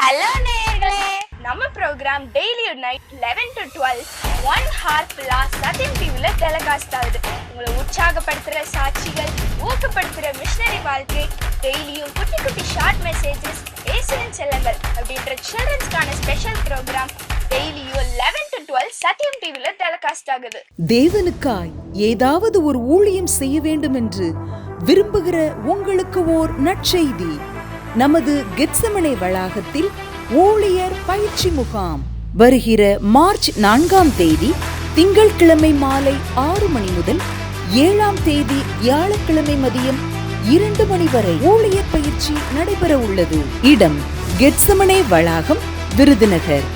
Hello நேயர்களே, நம்ம program daily night 11 to 12 1 hour plus சத்தியம் டிவில டெலிகாஸ்ட் ஆகுது. உங்களை உற்சாகப்படுத்துற சாட்சிகள், ஊக்கப்படுத்துற மிஷனரி வாழ்க்கை, டெய்லியும் குட்டி குட்டி ஷார்ட் மெசேஜஸ், ஏசுவின் செல்லங்கள் அப்படின்ற சில்ட்ரன்ஸ்க்கான ஸ்பெஷல் ப்ரோக்ராம் டெய்லியும் 11 to 12 சத்தியம் டிவில டெலிகாஸ்ட் ஆகுது. தேவனுக்காய் ஏதாவது ஒரு ஊழியம் செய்ய வேண்டும் என்று விரும்புகிற உங்களுக்கு ஓர் நற்செய்தி. நமது கெத்செமனே வளாகத்தில் ஊழியர் பயிற்சி முகாம் வருகிற மார்ச் 4ஆம் தேதி திங்கட்கிழமை மாலை 6 மணி முதல் 7ஆம் தேதி வியாழக்கிழமை மதியம் 2 மணி வரை ஊழியர் பயிற்சி நடைபெற உள்ளது. இடம் கெத்செமனே வளாகம், விருதுநகர்.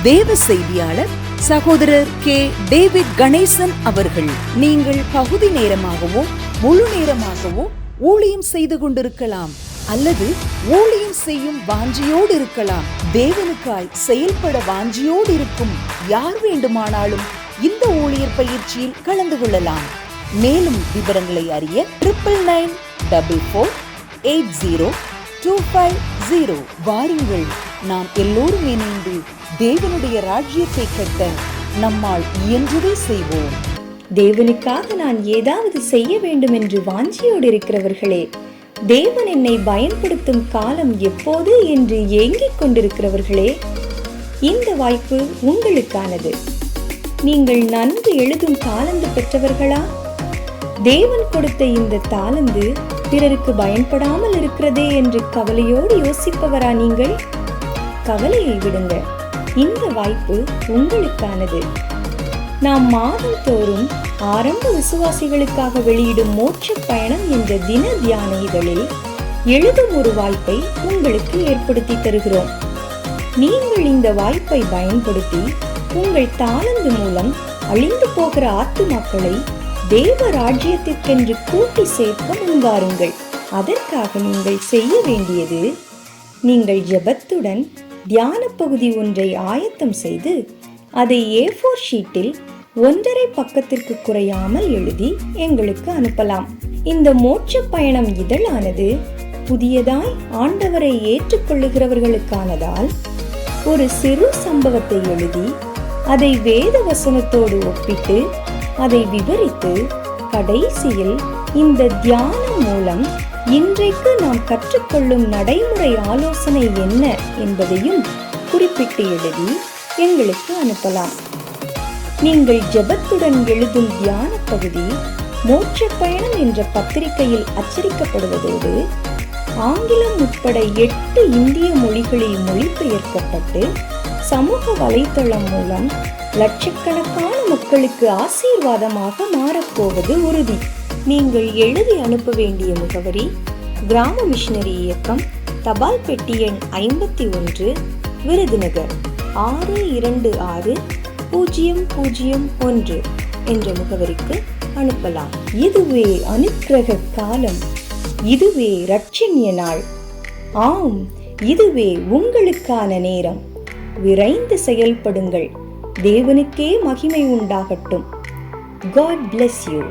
தேவ செய்தியாளர் சகோதரர் கே. டேவிட் கணேசன் அவர்கள். நீங்கள் பகுதி நேரமாகவோ முழு நேரமாகவோ ஊழியம் செய்து கொண்டிருக்கலாம் அல்லது ஊழியம் செய்யும் வாஞ்சியோடு இருக்கலாம். தேவனுக்காய் செயல்பட வாஞ்சியோடு இருக்கும் யார் வேண்டுமானாலும் இந்த ஊழியர் பயிற்சியில் கலந்து கொள்ளலாம். மேலும் விவரங்களை அறிய 9944802550 வாருங்கள். நாம் எல்லோரும் இணைந்து தேவனுடைய ராஜ்யத்தை கட்ட நம்மால் இயன்றதை செய்வோம். தேவனுக்காக நான் ஏதாவது செய்ய வேண்டும் என்று வாஞ்சியோடு இருக்கிறவர்களே, தேவன் என்னை பயன்படுத்தும் காலம் எப்போது என்று ஏங்கிக் கொண்டிருக்கிறவர்களே, இந்த வாய்ப்பு உங்களுக்கானது. நீங்கள் நன்கு எழுதும் தாளந்து பெற்றவர்களா? தேவன் கொடுத்த இந்த தாளந்து பிறருக்கு பயன்படாமல் இருக்கிறதே என்று கவலையோடு யோசிப்பவரா நீங்கள்? கவலையை விடுங்க, இந்த வாய்ப்பு உங்களுக்கானது. நாம் மாதந்தோறும் ஆரம்ப விசுவாசிகளுக்காக வெளியிடும் மோட்ச பயணம் என்ற தின தியான இதழில் எழுதும் ஒரு வாய்ப்பை உங்களுக்கு ஏற்படுத்தி தருகிறோம். நீங்கள் இந்த வாய்ப்பை பயன்படுத்தி உங்கள் தாளந்து மூலம் அழிந்து போகிற ஆத்துமாக்களை தேவ ராஜ்யத்திற்கென்று கூட்டி சேர்க்க முன்வாருங்கள். அதற்காக நீங்கள் செய்ய வேண்டியது, நீங்கள் ஜெபத்துடன் தியான பகுதி ஒன்றை ஆயத்தம் செய்து அதை A4 ஷீட்டில் 1.5 பக்கத்திற்கு குறையாமல் எழுதி எங்களுக்கு அனுப்பலாம். இந்த மோட்ச பயணம் இதழானது புதியதாய் ஆண்டவரை ஏற்றுக்கொள்ளுகிறவர்களுக்கானதால் ஒரு சிறு சம்பவத்தை எழுதி அதை வேத வசனத்தோடு ஒப்பிட்டு அதை விவரித்து கடைசியில் இந்த தியானம் மூலம் இன்றைக்கு நாம் கற்றுக்கொள்ளும் நடைமுறை ஆலோசனை என்ன என்பதையும் குறிப்பிட்டு எழுதி எங்களுக்கு அனுப்பலாம். நீங்கள் ஜெபத்துடன் எழுதும் தியான பகுதி மோட்ச பயணம் என்ற பத்திரிகையில் அச்சடிக்கப்படுவதோடு ஆங்கிலம் உட்பட 8 இந்திய மொழிகளில் மொழிபெயர்க்கப்பட்டு சமூக வலைத்தளம் மூலம் லட்சக்கணக்கான மக்களுக்கு ஆசீர்வாதமாக மாறப்போவது உறுதி. நீங்கள் எழுதி அனுப்ப வேண்டிய முகவரி: கிராம மிஷனரி இயக்கம், தபால் பெட்டி எண் 51, விருதுநகர் 626001 என்ற முகவரிக்கு அனுப்பலாம். இதுவே அனுக்கிரக காலம், இதுவே இரட்சணிய நாள். ஆம், இதுவே உங்களுக்கான நேரம். விரைந்து செயல்படுங்கள். தேவனுக்கே மகிமை உண்டாகட்டும். God bless you.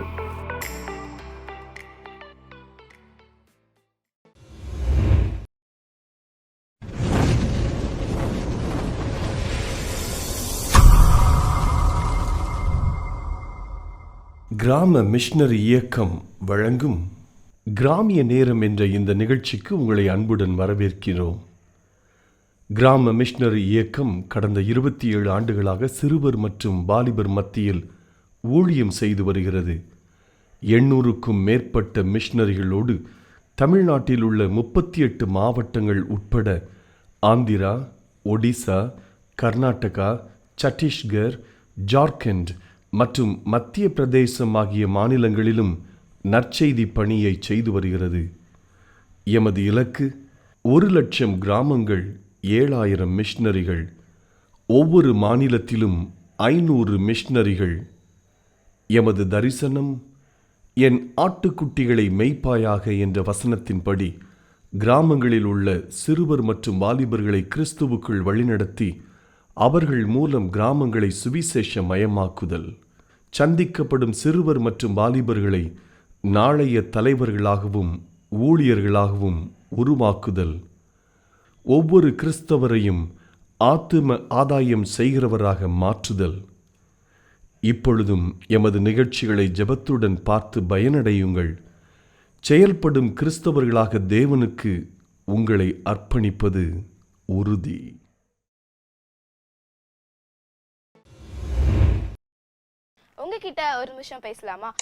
கிராம மிஷனரி இயக்கம் வழங்கும் கிராமிய நேரம் என்ற இந்த நிகழ்ச்சிக்கு உங்களை அன்புடன் வரவேற்கிறோம். கிராம மிஷனரி இயக்கம் கடந்த 27 ஆண்டுகளாக சிறுவர் மற்றும் வாலிபர் மத்தியில் ஊழியம் செய்து வருகிறது. 800க்கும் மேற்பட்ட மிஷனரிகளோடு தமிழ்நாட்டில் உள்ள 38 மாவட்டங்கள் உட்பட ஆந்திரா, ஒடிசா, கர்நாடகா, சத்தீஸ்கர், ஜார்க்கண்ட் மற்றும் மத்திய பிரதேசம் ஆகிய மாநிலங்களிலும் நற்செய்தி பணியை செய்து வருகிறது. எமது இலக்கு 1,00,000 கிராமங்கள், 7,000 மிஷனரிகள், ஒவ்வொரு மாநிலத்திலும் 500 மிஷனரிகள். எமது தரிசனம், என் ஆட்டுக்குட்டிகளை மேய்ப்பாயாக என்ற வசனத்தின்படி கிராமங்களில் உள்ள சிறுவர் மற்றும் வாலிபர்களை கிறிஸ்துவுக்குள் வழிநடத்தி அவர்கள் மூலம் கிராமங்களை சுவிசேஷ மயமாக்குதல். சந்திக்கப்படும் சிறுவர் மற்றும் வாலிபர்களை நாளைய தலைவர்களாகவும் ஊழியர்களாகவும் உருவாக்குதல். ஒவ்வொரு கிறிஸ்தவரையும் ஆத்தும ஆதாயம் செய்கிறவராக மாற்றுதல். இப்பொழுதும் எமது நிகழ்ச்சிகளை ஜெபத்துடன் பார்த்து பயனடையுங்கள். செயல்படும் கிறிஸ்தவர்களாக தேவனுக்கு உங்களை அர்ப்பணிப்பது உறுதி. உங்ககிட்ட ஒரு நிமிஷம் பேசலாமா?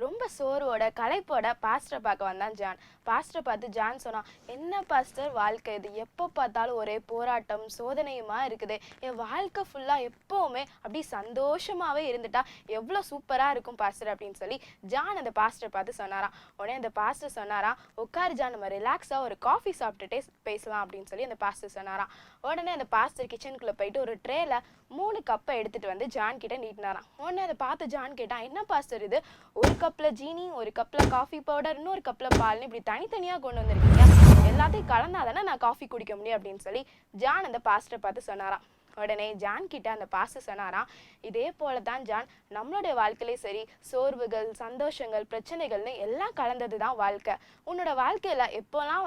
ரொம்ப சோர்வோட களைப்போட பாஸ்டரை பார்க்க வந்தான் ஜான். பாஸ்டரை பார்த்து ஜான் சொன்னான், என்ன பாஸ்டர் வாழ்க்கை இது, எப்போ பார்த்தாலும் ஒரே போராட்டம் சோதனையுமா இருக்குது. என் வாழ்க்கை ஃபுல்லாக எப்போவுமே அப்படி சந்தோஷமாகவே இருந்துட்டா எவ்வளோ சூப்பராக இருக்கும் பாஸ்டர் அப்படின்னு சொல்லி ஜான் அந்த பாஸ்டரை பார்த்து சொன்னாராம். உடனே அந்த பாஸ்டர் சொன்னாராம், உட்காரு ஜான், நம்ம ரிலாக்ஸாக ஒரு காஃபி சாப்பிட்டுட்டே பேசலாம் அப்படின்னு சொல்லி அந்த பாஸ்டர் சொன்னாராம். உடனே அந்த பாஸ்டர் கிச்சனுக்குள்ளே போயிட்டு ஒரு ட்ரேல 3 கப்பை எடுத்துட்டு வந்து ஜான் கிட்ட நீட்டினாராம். உடனே அதை பார்த்து ஜான் கேட்டான், என்ன பாஸ்டர் இது, ஒரு கப்பில் ஜீனி, ஒரு கப்பில் காஃபி பவுடர், இன்னொரு கப்பில் பால்னு இப்படி தனித்தனியாக கொண்டு வந்திருக்கீங்க, எல்லாத்தையும் கலந்தாதானே நான் காஃபி குடிக்க முடியும் அப்படின்னு சொல்லி ஜான் அந்த பாஸ்டரை பார்த்து சொன்னாராம். உடனே ஜான் கிட்ட அந்த பாஸ்டர் சொன்னாராம், இதே போல தான் ஜான், நம்மளுடைய வாழ்க்கையிலே சரி, சோர்வுகள், சந்தோஷங்கள், பிரச்சனைகள்னு எல்லாம் கலந்தது தான் வாழ்க்கை. உன்னோட வாழ்க்கையில எப்போல்லாம்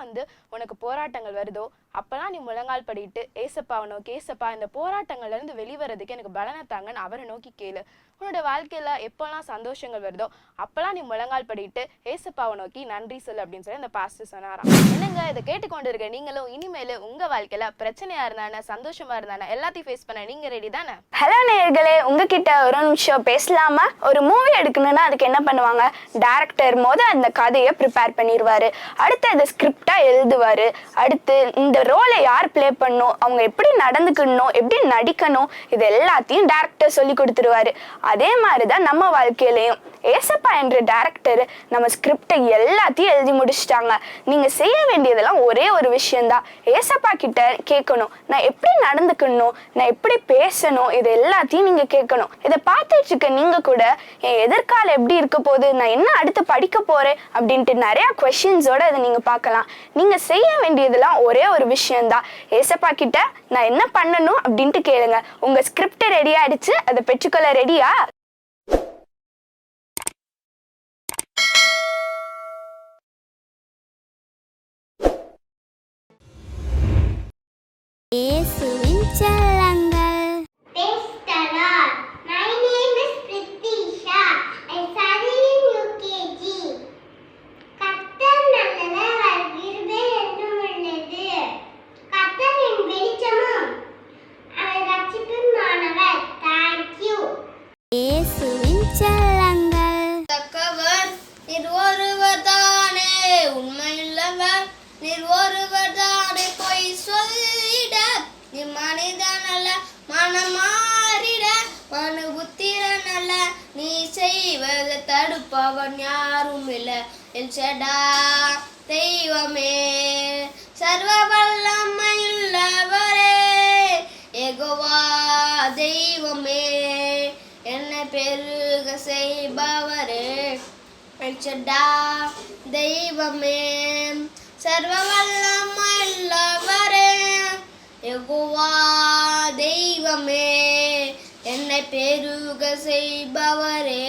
உனக்கு போராட்டங்கள் வருதோ அப்பெல்லாம் நீ முழங்கால் படிட்டு ஏசப்பாவை நோக்கி, ஏசப்பா இந்த போராட்டங்கள்ல இருந்து வெளிவரதுக்கு எனக்கு பலனை தாங்கன்னு அவரை நோக்கி கேளு. உன்னோட வாழ்க்கையில எப்பெல்லாம் சந்தோஷங்கள் வருதோ அப்பெல்லாம் நீ முழங்கால் படிட்டு ஏசப்பாவை நோக்கி நன்றி சொல்லு அப்படின்னு சொல்லி அந்த பாஸ்டர் சொன்னாராம். என்னங்க, இதை கேட்டுக்கொண்டு இருக்க நீங்களும் இனிமேல் உங்க வாழ்க்கையில பிரச்சனையா இருந்தானே, சந்தோஷமா இருந்தானே, எல்லாத்தையும் ஃபேஸ் பண்ண நீங்க ரெடி தானே? ஹலோ நேயர்களே, உங்ககிட்ட ஒரு நிமிஷம் பேசலாமா? ஒரு மூவி எடுக்கணும்னா அதுக்கு என்ன பண்ணுவாங்க? டைரக்டர் அந்த கதையை ப்ரிப்பேர் பண்ணிடுவாரு, அடுத்து அதை ஸ்கிரிப்டா எழுதுவாரு, அடுத்து இந்த ரோலை யார் பிளே பண்ணணும், அவங்க எப்படி நடந்துக்கணும், எப்படி நடிக்கணும், இது எல்லாத்தையும் டைரக்டர் சொல்லி கொடுத்துருவாரு. அதே மாதிரிதான் நம்ம வாழ்க்கையிலையும் ஏசப்பா என்ற டைரக்டர் நம்ம ஸ்கிரிப்டை எல்லாத்தையும் எழுதி முடிச்சிட்டாங்க. நீங்க செய்ய வேண்டியதெல்லாம் ஒரே ஒரு விஷயம்தான், ஏசப்பா கிட்ட கேட்கணும், நான் எப்படி நடந்துக்கணும், நான் எப்படி பேசணும், இது எல்லாத்தையும் நீங்க கேட்கணும். இதை பார்த்துட்டு இருக்க நீங்க கூட என் எதிர்காலம் எப்படி இருக்க போகுது, நான் என்ன அடுத்து படிக்க போறேன் அப்படின்ட்டு நிறைய கொஸ்டின்ஸோட இதை நீங்க பார்க்கலாம். நீங்க செய்ய வேண்டியதெல்லாம் ஒரே ஒரு விஷயம்தான், ஏசப்பா கிட்ட நான் என்ன பண்ணணும் அப்படின்ட்டு கேளுங்க. உங்க ஸ்கிரிப்ட் ரெடி ஆயிடுச்சு, அதை பெற்றுக்கொள்ள ரெடியா? இயேசுவின் செல்லங்கள். Praise the Lord. My name is Pritisha. I study in UKG. கர்த்தர் நல்லவர், கிருபை என்றும் உள்ளது. கர்த்தர் என் வெளிச்சமும் அவர் ரட்சிப்புமானவர். Thank you. இயேசுவின் செல்லங்கள். தக்கவர் நீர் ஒருவர் தானே, உண்மையுள்ளவர் நீர் ஒருவர் தானே, பொய் சொல்லிட நீ மனிதன் அல்ல, மனம் மாறிட மனு புத்திரன் அல்ல, நீ செய்வது தடுப்பவன் யாரும் இல்லை. என் செடா தெய்வமே, சர்வ வல்லமையுள்ளவரே, யெகோவா தெய்வமே, என்னை பெருக செய்பவரே, என் செடா தெய்வமே, சர்வ வல்லமையுள்ளவரே, யெகோவா தெய்வமே, என்னை பெருக செய்பவரே.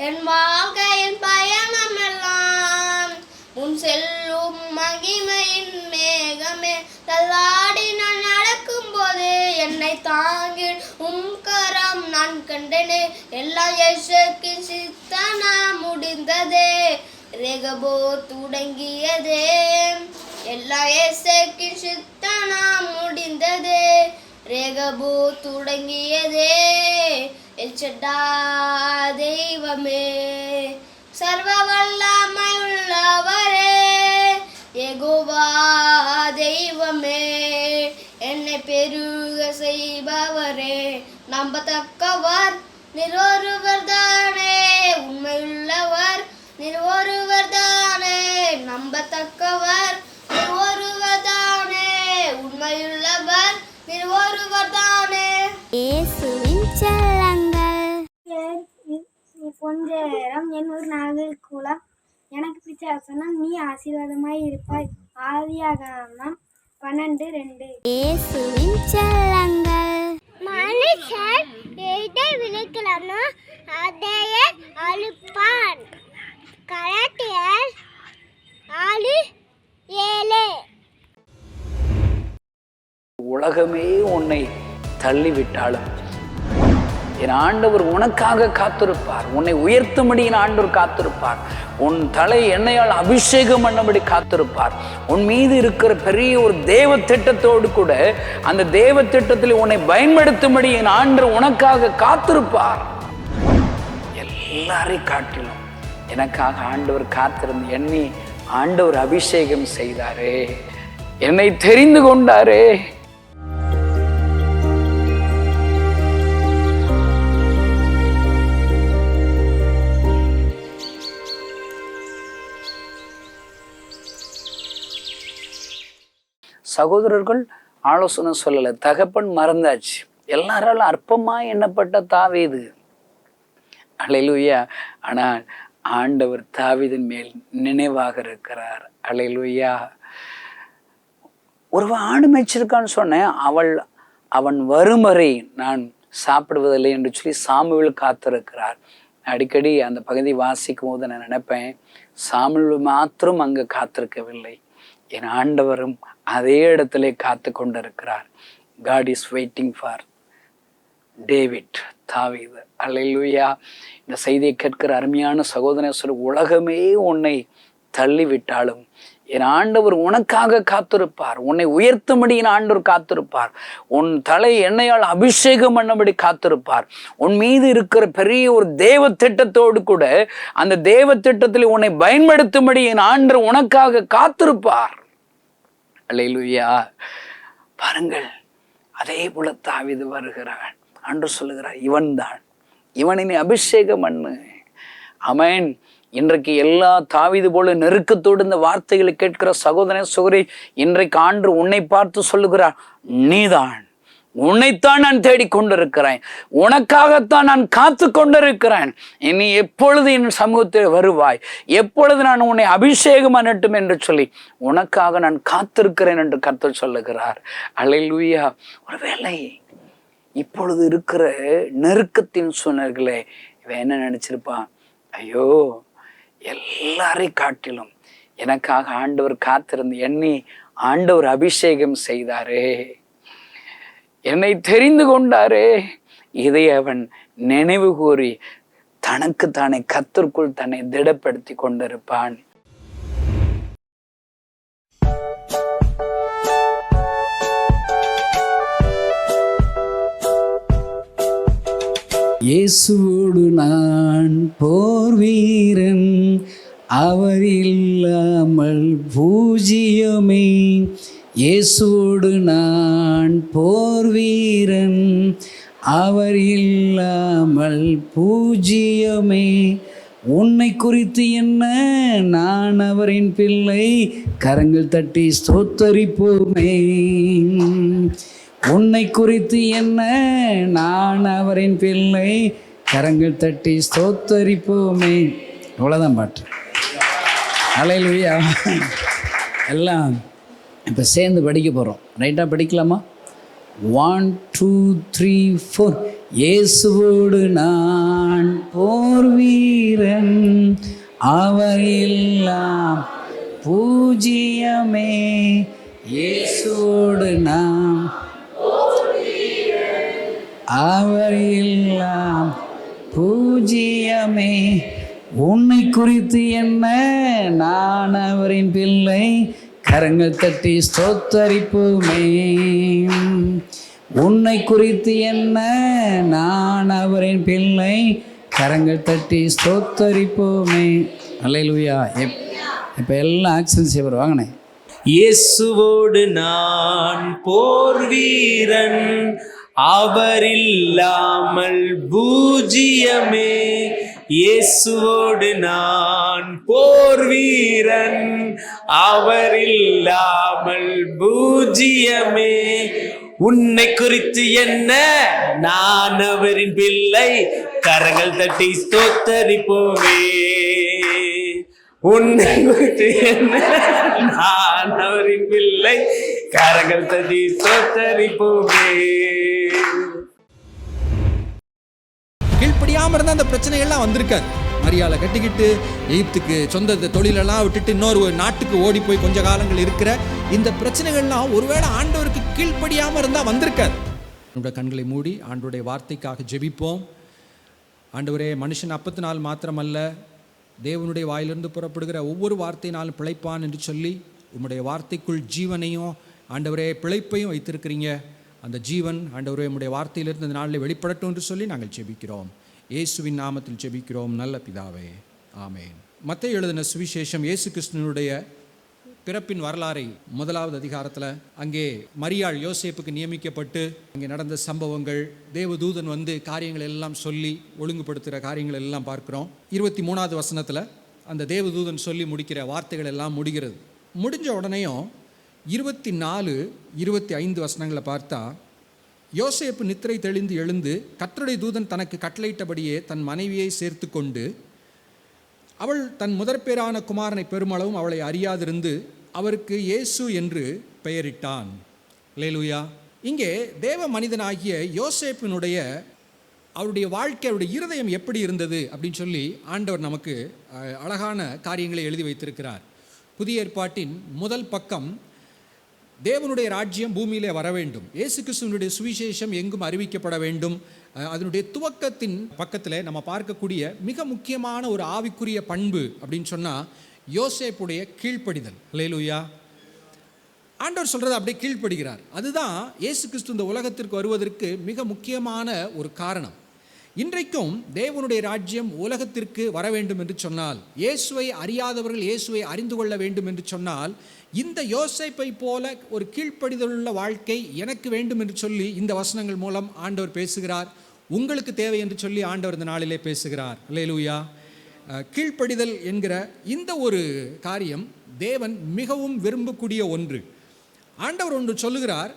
என் வாழ்க்கையின் பயணம் எல்லாம் முன் செல்லும் மகிமையின் மேகமே, தள்ளாடி நான் நடக்கும் போது என்னை தாங்கி கரம் நான் கண்டனே, எல்லாம் இயேசுவின் சித்தனா முடிந்ததே, ரெகபோ தொடங்கியதே, எல்லாம் இயேசுவின் சித்தனா முடிந்ததே, ரெகபோ தொடங்கியதே, எல்சடா தெய்வமே, சர்வ வல்லமையுள்ளவரே, யெகோவா தெய்வமே, என்னை பெருக செய்பவரே, நம்பத்தக்கவர் நீர் ஒருவர் தானே, உண்மையுள்ளவர் நீர் ஒருவர் தானே, நம்பத்தக்கவர் நீர் ஒருவர் தானே, உண்மையுள்ளவர் நீர் ஒருவர் தானே. இயேசுவின் செல்லங்கள். கொஞ்ச நேரம் என் ஊர் நாகர்குளம். எனக்கு பிடிச்ச வசனம், நீ ஆசீர்வாதமாய் இருப்பாய். ஆதியாகமம் 12:2. இயேசுவின் செல்லங்கள். மனுஷன் எதை விதைக்கிறானோ அதையே அறுப்பான். கலாத்தியர் 6:7. உலகமே உன்னை தள்ளிவிட்டாலும் என் ஆண்டவர் உனக்காக காத்திருப்பார். உன்னை உயர்த்தும்படி என் ஆண்டவர் காத்திருப்பார். உன் தலை எண்ணெயால் அபிஷேகம் பண்ணபடி காத்திருப்பார். உன் மீது இருக்கிற பெரிய ஒரு தேவ திட்டத்தோடு கூட அந்த தேவ திட்டத்தில் உன்னை பயன்படுத்தும்படி என் ஆண்டவர் உனக்காக காத்திருப்பார். எல்லாரையும் காட்டிலும் எனக்காக ஆண்டவர் காத்திருந்து என்னை ஆண்டவர் அபிஷேகம் செய்தாரே, என்னை தெரிந்து கொண்டாரே. சகோதரர்கள் ஆலோசனை சொல்லலை, தகப்பன் மறந்தாச்சு. எல்லாராலும் அற்பமா எண்ணப்பட்ட தாவீது, அல்லேலூயா. ஆனால் ஆண்டவர் தாவீதின் மேல் நினைவாக இருக்கிறார். அல்லேலூயா. ஒருவன் ஆடு மேய்ச்சிருக்கான்னு சொன்னேன், அவன் வரும் வரை நான் சாப்பிடுவதில்லை என்று சொல்லி சாமுவேல் காத்திருக்கிறார். அடிக்கடி அந்த பகுதி வாசிக்கும் போது நான் நினைப்பேன், சாமுவேல் மாத்திரம் அங்கு காத்திருக்கவில்லை, என் ஆண்டவரும் அதே இடத்திலே காத்து கொண்டிருக்கிறார். God is waiting for David, தாவீது. அல்லேலூயா. இந்த செய்தியை கேட்கிற அருமையான சகோதரர், உலகமே உன்னை தள்ளிவிட்டாலும் என் ஆண்டவர் உனக்காக காத்திருப்பார். உன்னை உயர்த்தும்படி என் ஆண்டவர் காத்திருப்பார். உன் தலை எண்ணெயால் அபிஷேகம் பண்ணபடி காத்திருப்பார். உன் மீது இருக்கிற பெரிய ஒரு தேவ திட்டத்தோடு கூட அந்த தேவ திட்டத்தில் உன்னை பயன்படுத்தும்படி என் ஆண்டவர் உனக்காக காத்திருப்பார். அல்லேலூயா. பாருங்கள், அதே போல தாவீது வருகிறான். ஆண்டவர் சொல்லுகிறார், இவன்தான், இவனை அபிஷேகம் பண்ணு. ஆமென். இன்றைக்கு எல்லா தாவீது போல நெருக்கத்தோடு இந்த வார்த்தைகளை கேட்கிற சகோதரன் சகோதரி, இன்றைக்கு ஆண்டவர் உன்னை பார்த்து சொல்லுகிறார், நீதான், உன்னைத்தான் நான் தேடிக்கொண்டிருக்கிறேன், உனக்காகத்தான் நான் காத்து கொண்டிருக்கிறேன். இனி எப்பொழுது என் சமூகத்தில் வருவாய், எப்பொழுது நான் உன்னை அபிஷேகம் பண்ணட்டும் என்று சொல்லி உனக்காக நான் காத்திருக்கிறேன் என்று கர்த்தர் சொல்லுகிறார். அல்லேலூயா. ஒருவேளை இப்பொழுது இருக்கிற நெருக்கத்தின் சூழ்நிலைகளே இவன் என்ன நினைச்சிருப்பான், ஐயோ எல்லாரையும் காட்டிலும் எனக்காக ஆண்டவர் காத்திருந்து என்னை ஆண்டவர் அபிஷேகம் செய்தாரே, என்னை தெரிந்து கொண்டாரே. இதை அவன் நினைவு கூறி தனக்கு தானே கர்த்தருக்குள் தன்னை திடப்படுத்தி கொண்டிருப்பான். இயேசுவோடு நான் போர் வீரன், அவர் இல்லாமல் பூஜ்யமே. இயேசுவோடு நான் போர் வீரன், அவர் இல்லாமல் பூஜ்யமே. உன்னை குறித்து என்ன, நான் அவரின் பிள்ளை, கரங்கள் தட்டி ஸ்தோத்தரிப்போமே. உன்னை குறித்து என்ன, நான் அவரின் பிள்ளை, கரங்கள் தட்டி ஸ்தோத்தரிப்போமே. அவ்வளோதான் பாட்டு. அல்லேலூயா. எல்லாம் இப்போ சேர்ந்து படிக்க போகிறோம். ரைட்டாக படிக்கலாமா? 1 2 3 4. இயேசுவோடு நான் போர் வீரன், அவர் எல்லாம் பூஜ்யமே. இயேசுவோடு நாம் அவர் எல்லாம் பூஜ்யமே. உன்னை குறித்து என்ன, நான் அவரின் பிள்ளை, கரங்கள் தட்டி ஸ்தோத்தரிப்போமே. உன்னை குறித்து என்ன, நான் அவரின் பிள்ளை, கரங்கள் தட்டி ஸ்தோத்தரிப்போமே. அல்லேலூயா. இப்போ எல்லாம் ஆக்ஷன் செய்வார். வாங்கினேன். இயேசுவோடு நான் போர் வீரன், அவர் இல்லாமல் பூஜ்யமே. இயேசுவோடு நான் போர் வீரன், அவர் இல்லாமல் பூஜ்யமே. உன்னை குறித்து என்ன, நான் அவரின் பிள்ளை, கரங்கள் தட்டி ஸ்தோத்தரிப்போமே. உன்னை குறித்து என்ன, நான் அவரின் பிள்ளை, கரங்கள் தட்டி ஸ்தோத்தரிப்போமே. கீழ்ப்படியாம இருந்தா அந்த பிரச்சனைகள்லாம் வந்திருக்காது. மரியாதை கட்டிக்கிட்டு எகிப்துக்கு சொந்த தொழிலெல்லாம் விட்டுட்டு இன்னொரு நாட்டுக்கு ஓடி போய் கொஞ்ச காலங்கள் இருக்கிற இந்த பிரச்சனைகள்லாம் ஒருவேளை ஆண்டவருக்கு கீழ்ப்படியாமல் இருந்தால் வந்திருக்காது. நம்முடைய கண்களை மூடி ஆண்டவருடைய வார்த்தைக்காக ஜெபிப்போம். ஆண்டவரே, மனுஷன் அப்பத்தினால் மாத்திரமல்ல, தேவனுடைய வாயிலிருந்து புறப்படுகிற ஒவ்வொரு வார்த்தையினாலும் பிழைப்பான் என்று சொல்லி உம்முடைய வார்த்தைக்குள் ஜீவனையும் ஆண்டவரே பிழைப்பையும் வைத்திருக்கிறீங்க. அந்த ஜீவன் ஆண்டவரே உம்முடைய வார்த்தையிலிருந்து இந்த நாளில் வெளிப்படட்டும் என்று சொல்லி நாங்கள் ஜெபிக்கிறோம். இயேசுவின் நாமத்தில் ஜெபிக்கிறோம் நல்ல பிதாவே, ஆமேன். மத்தேயு எழுதின சுவிசேஷம் இயேசு கிறிஸ்துவினுடைய பிறப்பின் வரலாறை 1வது அதிகாரத்தில் அங்கே மரியாள் யோசேப்புக்கு நியமிக்கப்பட்டு அங்கே நடந்த சம்பவங்கள், தேவதூதன் வந்து காரியங்கள் எல்லாம் சொல்லி ஒழுங்குபடுத்துகிற காரியங்கள் எல்லாம் பார்க்குறோம். 23வது வசனத்தில் அந்த தேவதூதன் சொல்லி முடிக்கிற வார்த்தைகள் எல்லாம் முடிகிறது. முடிஞ்ச உடனேயும் 24, 25 வசனங்களை பார்த்தா, யோசேப்பு நித்திரை தெளிந்து எழுந்து கர்த்தருடைய தூதன் தனக்கு கட்டளையிட்டபடியே தன் மனைவியை சேர்த்து கொண்டு அவள் தன் முதற்பேரான குமாரனை பெருமளவும் அவளை அறியாதிருந்து அவருக்கு இயேசு என்று பெயரிட்டான். அல்லேலூயா. இங்கே தேவ மனிதனாகிய யோசேப்பினுடைய அவருடைய வாழ்க்கை, அவருடைய இருதயம் எப்படி இருந்தது அப்படின்னு சொல்லி ஆண்டவர் நமக்கு அழகான காரியங்களை எழுதி வைத்திருக்கிறார். புதிய ஏற்பாட்டின் முதல் பக்கம் தேவனுடைய ராஜ்யம் பூமியிலே வர வேண்டும், இயேசு கிறிஸ்துவினுடைய சுவிசேஷம் எங்கும் அறிவிக்கப்பட வேண்டும். அதனுடைய துவக்கத்தின் பக்கத்தில் நம்ம பார்க்கக்கூடிய மிக முக்கியமான ஒரு ஆவிக்குரிய பண்பு அப்படின்னு சொன்னால் யோசேப்புடைய கீழ்ப்படிதல். அல்லேலூயா. ஆண்டவர் சொல்கிறது அப்படியே கீழ்ப்படுகிறார். அதுதான் இயேசு கிறிஸ்து இந்த உலகத்திற்கு வருவதற்கு மிக முக்கியமான ஒரு காரணம். இன்றைக்கும் தேவனுடைய ராஜ்யம் உலகத்திற்கு வர வேண்டும் என்று சொன்னால், இயேசுவை அறியாதவர்கள் இயேசுவை அறிந்து கொள்ள வேண்டும் என்று சொன்னால், இந்த யோசேப்பை போல ஒரு கீழ்ப்படிதலுள்ள வாழ்க்கை எனக்கு வேண்டும் என்று சொல்லி இந்த வசனங்கள் மூலம் ஆண்டவர் பேசுகிறார். உங்களுக்கு தேவை என்று சொல்லி ஆண்டவர் இந்த நாளிலே பேசுகிறார். அல்லேலூயா. கீழ்ப்படிதல் என்கிற இந்த ஒரு காரியம் தேவன் மிகவும் விரும்பக்கூடிய ஒன்று. ஆண்டவர் ஒன்று சொல்லுகிறார்,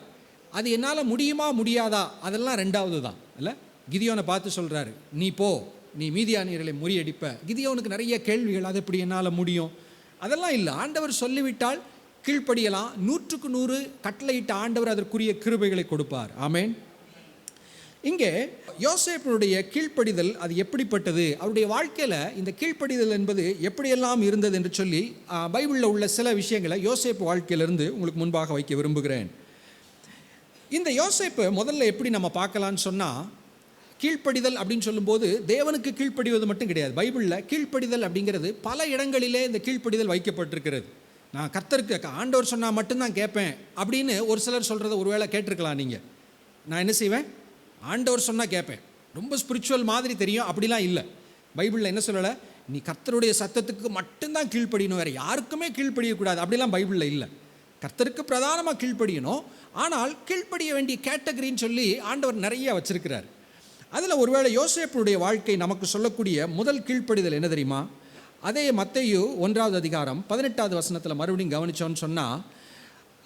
அது என்னால் முடியுமா முடியாதா அதெல்லாம் ரெண்டாவது தான். இல்லை, கிதியோனை பார்த்து சொல்கிறாரு, நீ போ, நீ மீதியானியர்களை முறியடிப்ப. கிதியோனுக்கு நிறைய கேள்விகள், அது எப்படி என்னால் முடியும், அதெல்லாம் இல்லை. ஆண்டவர் சொல்லிவிட்டால் கீழ்ப்படியலாம். 100க்கு 100 கட்டளையிட்ட ஆண்டவர் அதற்குரிய கிருபைகளை கொடுப்பார். ஆமேன். இங்கே யோசேப்பினுடைய கீழ்ப்படிதல் அது எப்படிப்பட்டது, அவருடைய வாழ்க்கையில் இந்த கீழ்ப்படிதல் என்பது எப்படியெல்லாம் இருந்தது என்று சொல்லி பைபிளில் உள்ள சில விஷயங்களை யோசேப்பு வாழ்க்கையிலிருந்து உங்களுக்கு முன்பாக வைக்க விரும்புகிறேன். இந்த யோசேப்பு முதல்ல எப்படி நம்ம பார்க்கலான்னு சொன்னால், கீழ்ப்படிதல் அப்படின்னு சொல்லும்போது தேவனுக்கு கீழ்ப்படிவது மட்டும் கிடையாது. பைபிளில் கீழ்ப்படிதல் அப்படிங்கிறது பல இடங்களிலே இந்த கீழ்ப்படிதல் வைக்கப்பட்டிருக்கிறது. நான் கர்த்தருக்கு ஆண்டவர் சொன்னால் மட்டும்தான் கேட்பேன் அப்படின்னு ஒரு சிலர் சொல்கிறத ஒருவேளை கேட்டிருக்கலாம். நீங்கள், நான் என்ன செய்வேன், ஆண்டவர் சொன்னால் கேட்பேன், ரொம்ப ஸ்பிரிச்சுவல் மாதிரி தெரியும், அப்படிலாம் இல்லை. பைபிளில் என்ன சொல்லலை, நீ கர்த்தருடைய சத்தத்துக்கு மட்டும்தான் கீழ்ப்படியணும், வேறு யாருக்குமே கீழ்ப்படியக்கூடாது, அப்படிலாம் பைபிளில் இல்லை. கர்த்தருக்கு பிரதானமாக கீழ்ப்படியணும். ஆனால் கீழ்ப்படிய வேண்டிய கேட்டகரின்னு சொல்லி ஆண்டவர் நிறைய வச்சிருக்கிறார். அதில் ஒருவேளை யோசேப்புடைய வாழ்க்கை நமக்கு சொல்லக்கூடிய முதல் கீழ்ப்படிதல் என்ன தெரியுமா? அதே மத்தேயு 1வது அதிகாரம் 18வது வசனத்தில் மறுபடியும் கவனிச்சோன்னு சொன்னால்,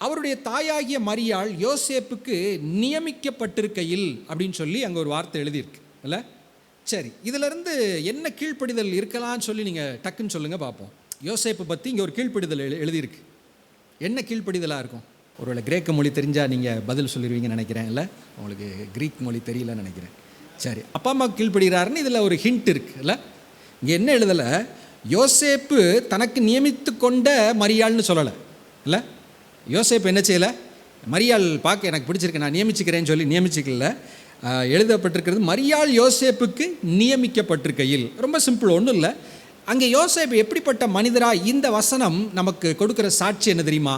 அவருடைய தாயாகிய மரியாள் யோசேப்புக்கு நியமிக்கப்பட்டிருக்கையில் அப்படின்னு சொல்லி அங்கே ஒரு வார்த்தை எழுதியிருக்கு இல்லை? சரி, இதிலிருந்து என்ன கீழ்ப்படிதல் இருக்கலாம்னு சொல்லி நீங்கள் டக்குன்னு சொல்லுங்கள் பார்ப்போம். யோசேப்பை பற்றி இங்கே ஒரு கீழ்ப்படிதல் எழுதியிருக்கு. என்ன கீழ்ப்படிதலாக இருக்கும்? ஒருவேளை கிரேக்க மொழி தெரிஞ்சால் நீங்கள் பதில் சொல்லிடுவீங்கன்னு நினைக்கிறேன். இல்லை, உங்களுக்கு கிரீக் மொழி தெரியலன்னு நினைக்கிறேன். சரி, அப்பா அம்மா கீழ்ப்படுகிறாருன்னு இதில் ஒரு ஹிண்ட் இருக்குது இல்லை? இங்கே என்ன எழுதலை, யோசேப்பு தனக்கு நியமித்து கொண்ட மரியாள்னு சொல்லலை இல்லை? யோசேப்பு என்ன செய்யலை, மரியாள் பார்க்க எனக்கு பிடிச்சிருக்கு நான் நியமிச்சுக்கிறேன்னு சொல்லி நியமிச்சிக்கல. எழுதப்பட்டிருக்கிறது மரியாள் யோசேப்புக்கு நியமிக்கப்பட்டிருக்கையில். ரொம்ப சிம்பிள், ஒன்றும் இல்லை. அங்கே யோசேப்பு எப்படிப்பட்ட மனிதராக இந்த வசனம் நமக்கு கொடுக்குற சாட்சி என்ன தெரியுமா?